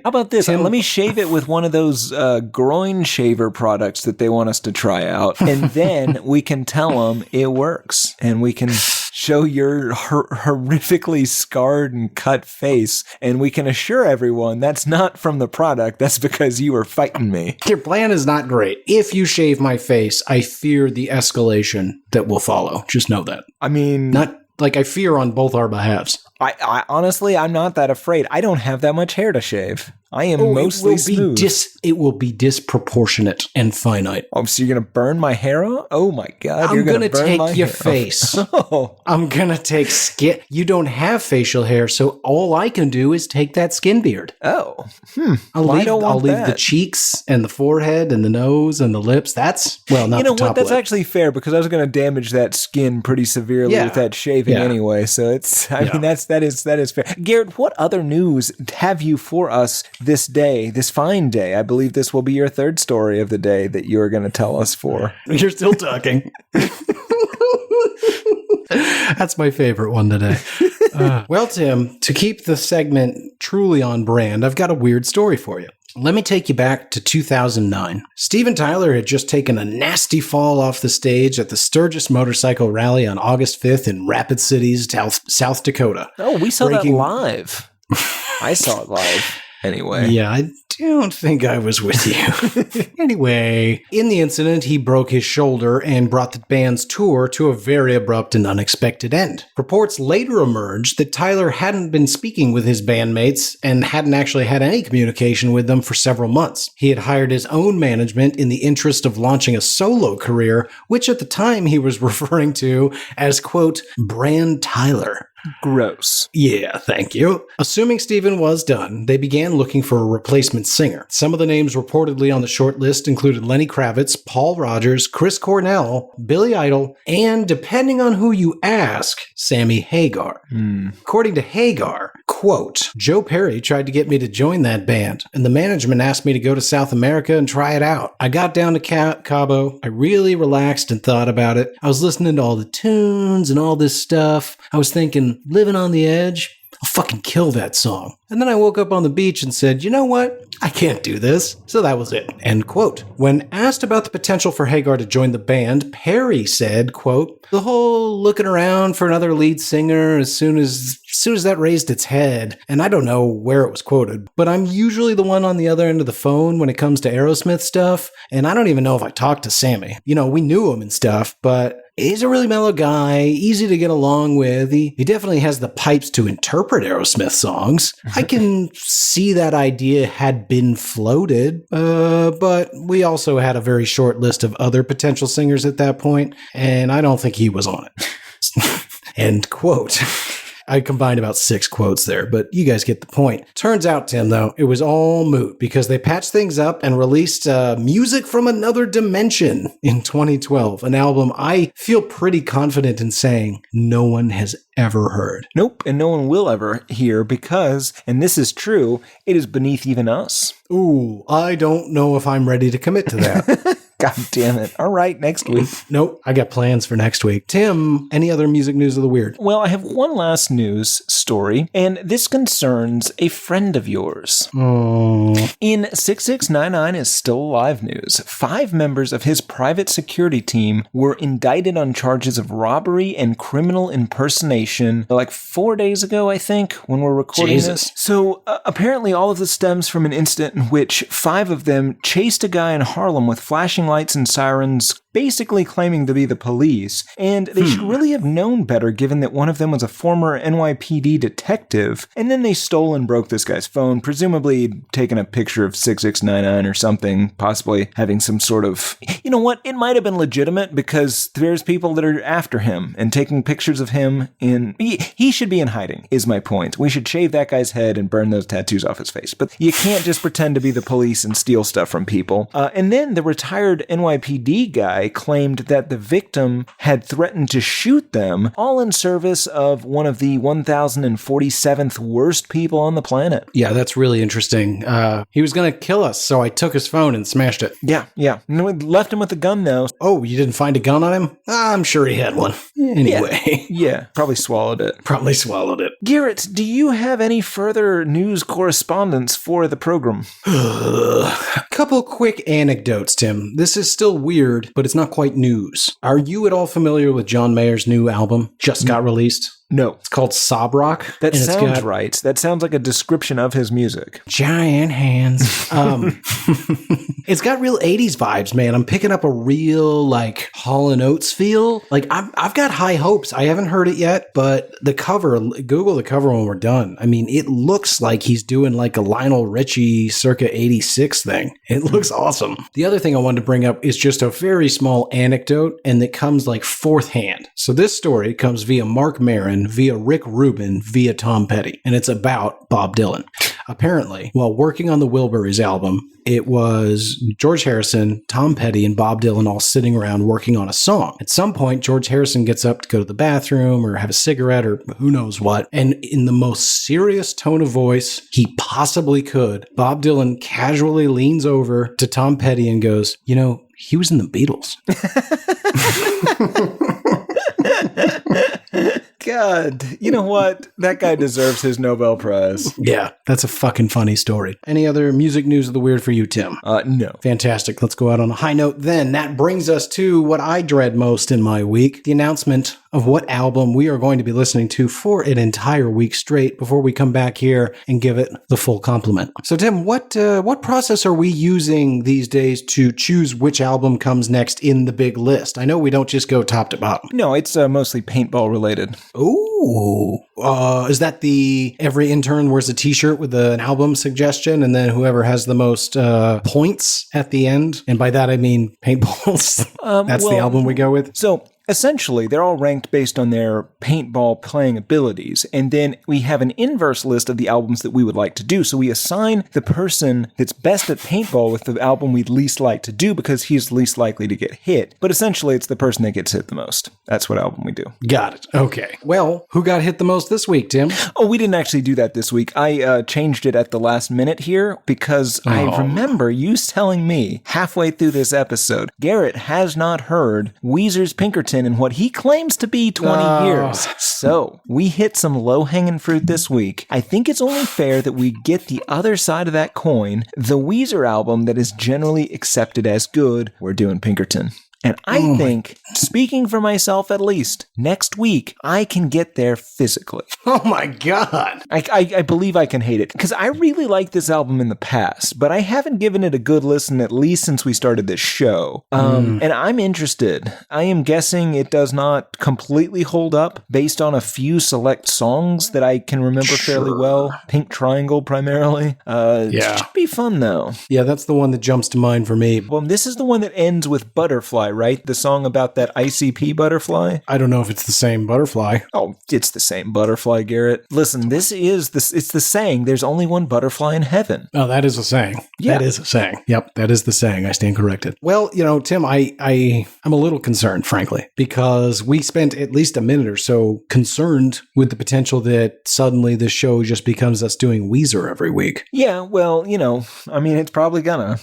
about this? Tim- Let me shave it with one of those groin shaver products that they want us to try out, and then we can tell them it works, and we can show your horrifically scarred and cut face, and we can assure everyone that's not from the product, that's because you were fighting me. Your plan is not great. If you shave my face, I fear the escalation that will follow. Just know that. I mean, Not like I fear on both our behalves. I honestly, I'm not that afraid. I don't have that much hair to shave. I am mostly smooth. It will be disproportionate and finite. Oh, so you're going to burn my hair off? Oh my God. I'm You're going to burn my take your hair off. face. Oh. I'm going to take skin. You don't have facial hair, so all I can do is take that skin beard. Oh. I'll I don't want leave the that. cheeks and the forehead and the nose and the lips. That's, well, not You know the top what? That's lip. actually fair because I was going to damage that skin pretty severely Yeah. with that shaving Yeah. anyway. So it's, I Yeah. mean, that is fair. Garrett, what other news have you for us this day, this fine day? I believe this will be your third story of the day that you are going to tell us for. You're still talking. That's my favorite one today. Well, Tim, to keep the segment truly on brand, I've got a weird story for you. Let me take you back to 2009. Steven Tyler had just taken a nasty fall off the stage at the Sturgis Motorcycle Rally on August 5th in Rapid City, South Dakota. Oh, we saw Breaking- that live. I saw it live. Anyway. Yeah, I don't think I was with you. Anyway, in the incident, he broke his shoulder and brought the band's tour to a very abrupt and unexpected end. Reports later emerged that Tyler hadn't been speaking with his bandmates and hadn't actually had any communication with them for several months. He had hired his own management in the interest of launching a solo career, which at the time he was referring to as, quote, Brand Tyler. Gross. Yeah, thank you. Assuming Steven was done, they began looking for a replacement singer. Some of the names reportedly on the short list included Lenny Kravitz, Paul Rogers, Chris Cornell, Billy Idol, and, depending on who you ask, Sammy Hagar. According to Hagar, quote, Joe Perry tried to get me to join that band, and the management asked me to go to South America and try it out. I got down to Cabo. I really relaxed and thought about it. I was listening to all the tunes and all this stuff. I was thinking, living on the edge, I'll fucking kill that song. And then I woke up on the beach and said, you know what? I can't do this. So that was it. End quote. When asked about the potential for Hagar to join the band, Perry said, quote, the whole looking around for another lead singer as soon as that raised its head, and I don't know where it was quoted, but I'm usually the one on the other end of the phone when it comes to Aerosmith stuff, and I don't even know if I talked to Sammy. You know, we knew him and stuff, but he's a really mellow guy, easy to get along with. He definitely has the pipes to interpret Aerosmith songs. I can see that idea had been floated, but we also had a very short list of other potential singers at that point, and I don't think he was on it. End quote. I combined about 6 quotes there, but you guys get the point. Turns out, Tim, though, it was all moot because they patched things up and released Music from Another Dimension in 2012, an album I feel pretty confident in saying no one has ever heard. Nope, and no one will ever hear because, and this is true, it is beneath even us. Ooh, I don't know if I'm ready to commit to that. God damn it. All right, next week. Nope, I got plans for next week. Tim, any other music news of the weird? Well, I have one last news story, and this concerns a friend of yours. In 6699 is Still Alive news, 5 members of his private security team were indicted on charges of robbery and criminal impersonation like 4 days ago, I think, when we're recording this. So apparently all of this stems from an incident in which 5 of them chased a guy in Harlem with flashing lights and sirens, basically claiming to be the police, and they should really have known better given that one of them was a former NYPD detective, and then they stole and broke this guy's phone, presumably taking a picture of 6699 or something, possibly having some sort of, you know what, it might have been legitimate because there's people that are after him and taking pictures of him he should be in hiding, is my point. We should shave that guy's head and burn those tattoos off his face, but you can't just pretend to be the police and steal stuff from people. And then the retired NYPD guy claimed that the victim had threatened to shoot them, all in service of one of the 1,047th worst people on the planet. Yeah, that's really interesting. He was going to kill us, so I took his phone and smashed it. Yeah. No, we left him with a gun, though. Oh, you didn't find a gun on him? I'm sure he had one. Anyway. Yeah, probably swallowed it. Garrett, do you have any further news correspondence for the program? Couple quick anecdotes, Tim. This is still weird, but it's not quite news. Are you at all familiar with John Mayer's new album? Just got released? No. It's called Sob Rock. That sounds right. That sounds like a description of his music. Giant hands. It's got real 80s vibes, man. I'm picking up a real, like, Hall & Oates feel. Like, I've got high hopes. I haven't heard it yet, but the cover, Google the cover when we're done. I mean, it looks like he's doing, like, a Lionel Richie circa 86 thing. It looks awesome. The other thing I wanted to bring up is just a very small anecdote, and it comes, like, fourth hand. So this story comes via Mark Maron, via Rick Rubin, via Tom Petty, and it's about Bob Dylan. Apparently, while working on the Wilburys album, it was George Harrison, Tom Petty, and Bob Dylan all sitting around working on a song. At some point, George Harrison gets up to go to the bathroom or have a cigarette or who knows what, and in the most serious tone of voice he possibly could, Bob Dylan casually leans over to Tom Petty and goes, you know, he was in the Beatles. God, you know what? That guy deserves his Nobel Prize. Yeah, that's a fucking funny story. Any other music news of the weird for you, Tim? No. Fantastic. Let's go out on a high note then. That brings us to what I dread most in my week, the announcement of what album we are going to be listening to for an entire week straight before we come back here and give it the full compliment. So, Tim, what process are we using these days to choose which album comes next in the big list? I know we don't just go top to bottom. No, it's mostly paintball related. Ooh. Is that the every intern wears a t-shirt with an album suggestion and then whoever has the most points at the end? And by that I mean paintballs. That's the album we go with? So essentially, they're all ranked based on their paintball playing abilities. And then we have an inverse list of the albums that we would like to do. So we assign the person that's best at paintball with the album we'd least like to do because he's least likely to get hit. But essentially, it's the person that gets hit the most. That's what album we do. Got it. Okay. Well, who got hit the most this week, Tim? Oh, we didn't actually do that this week. I changed it at the last minute here because I remember you telling me halfway through this episode, Garrett has not heard Weezer's Pinkerton in what he claims to be 20 years. So we hit some low-hanging fruit this week. I think it's only fair that we get the other side of that coin, the Weezer album that is generally accepted as good. We're doing Pinkerton. And I think, speaking for myself at least, next week, I can get there physically. Oh my God. I believe I can hate it. Because I really liked this album in the past, but I haven't given it a good listen at least since we started this show. And I'm interested. I am guessing it does not completely hold up based on a few select songs that I can remember fairly well. Pink Triangle primarily. It should be fun though. Yeah, that's the one that jumps to mind for me. Well, this is the one that ends with Butterfly, right? The song about that ICP butterfly? I don't know if it's the same butterfly. Oh, it's the same butterfly, Garrett. Listen, it's the saying, there's only one butterfly in heaven. Oh, that is a saying. Yeah. That is a saying. Yep, that is the saying. I stand corrected. Well, Tim, I'm a little concerned, frankly, because we spent at least a minute or so concerned with the potential that suddenly this show just becomes us doing Weezer every week. Yeah, well, it's probably gonna.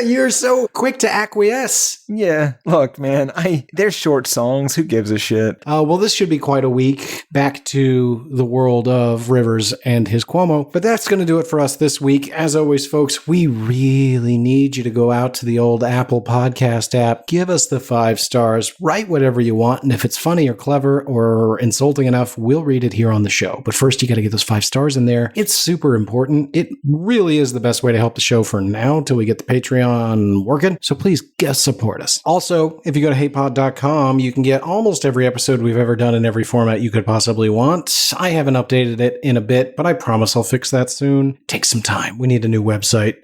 You're so quick to acquiesce. Yeah, look, man, they're short songs. Who gives a shit? Well, this should be quite a week back to the world of Rivers and his Cuomo. But that's going to do it for us this week. As always, folks, we really need you to go out to the old Apple Podcast app, give us the 5 stars, write whatever you want, and if it's funny or clever or insulting enough, we'll read it here on the show. But first, you got to get those 5 stars in there. It's super important. It really is the best way to help the show for now till we get the Patreon working. So please support us. Also, if you go to hatepod.com, you can get almost every episode we've ever done in every format you could possibly want. I haven't updated it in a bit, but I promise I'll fix that soon. Take some time. We need a new website.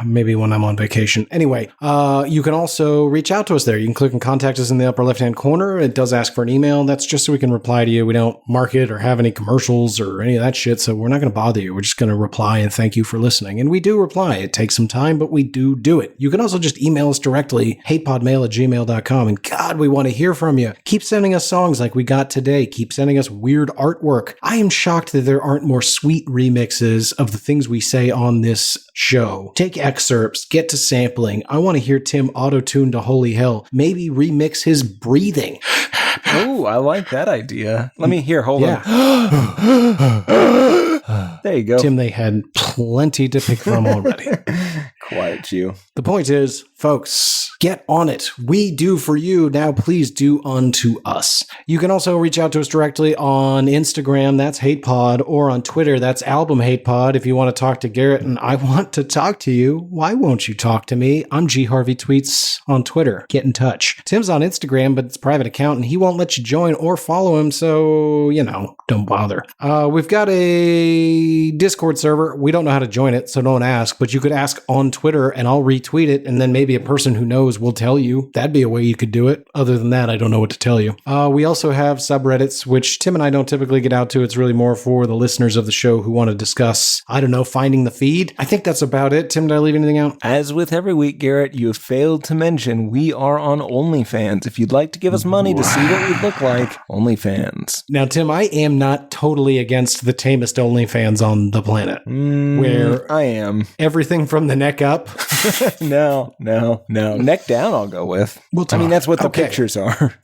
Maybe when I'm on vacation. Anyway, you can also reach out to us there. You can click and contact us in the upper left-hand corner. It does ask for an email. That's just so we can reply to you. We don't market or have any commercials or any of that shit, so we're not going to bother you. We're just going to reply and thank you for listening. And we do reply. It takes some time, but we do it. You can also just email us directly, hatePodMail@gmail.com. And God, we want to hear from you. Keep sending us songs like we got today. Keep sending us weird artwork. I am shocked that there aren't more sweet remixes of the things we say on this show. Take excerpts, get to sampling. I want to hear Tim auto-tune to Holy Hell. Maybe remix his breathing. Oh, I like that idea. Let me hear. Hold on. There you go. Tim, they had plenty to pick from already. Quiet you. The point is, folks, get on it. We do for you. Now please do unto us. You can also reach out to us directly on Instagram. That's HatePod. Or on Twitter. That's Album HatePod. If you want to talk to Garrett and I want to talk to you, why won't you talk to me? I'm G Harvey Tweets on Twitter. Get in touch. Tim's on Instagram, but it's a private account and he won't let you join or follow him. So, don't bother. We've got a Discord server. We don't know how to join it, so don't ask, but you could ask on Twitter and I'll retweet it, and then maybe a person who knows will tell you. That'd be a way you could do it. Other than that, I don't know what to tell you. We also have subreddits, which Tim and I don't typically get out to. It's really more for the listeners of the show who want to discuss, finding the feed. I think that's about it. Tim, did I leave anything out? As with every week, Garrett, you have failed to mention we are on OnlyFans. If you'd like to give us money to see what we look like, OnlyFans. Now, Tim, I am not totally against the tamest OnlyFans on the planet. Where I am. Everything from the neck up. No. Neck down, I'll go with. We'll talk. That's what the pictures are.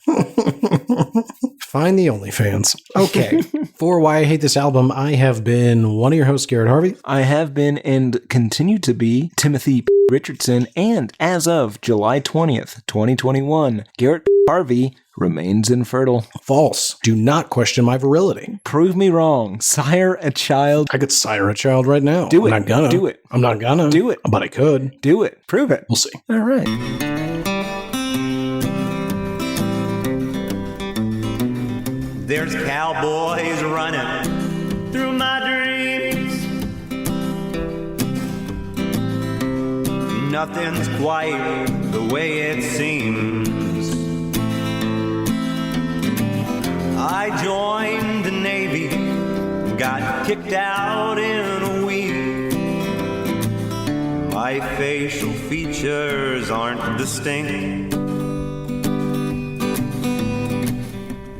Find the OnlyFans. Okay. For Why I Hate This Album, I have been one of your hosts, Garrett Harvey. I have been and continue to be Timothy Richardson. And as of July 20th, 2021, Garrett Harvey remains infertile. False. Do not question my virility. Prove me wrong. Sire a child. I could sire a child right now. Do it. I'm not gonna. Do it. I'm not gonna. Do it. But I could. Do it. Prove it. We'll see. All right. There's cowboys running through my dreams. Nothing's quite the way it seems. I joined the Navy, got kicked out in a week. My facial features aren't distinct.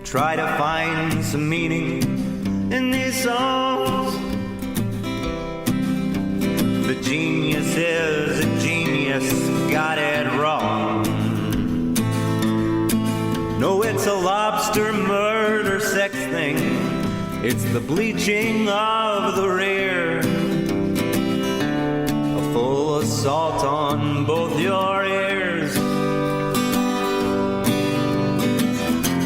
Try to find some meaning in these songs. The genius is a genius, got it wrong. No, it's a lobster murder sex thing. It's the bleaching of the rear. A full assault on both your ears.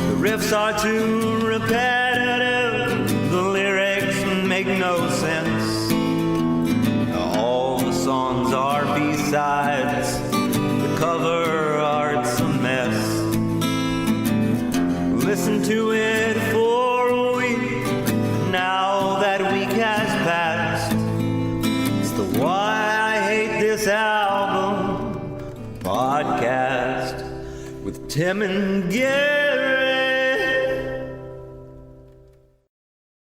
The riffs are too repetitive. The lyrics make no sense. All the songs are B-sides. The cover art's a mess. Listen to it for a week. Now that week has passed. It's the Why I Hate This Album podcast with Tim and Gary.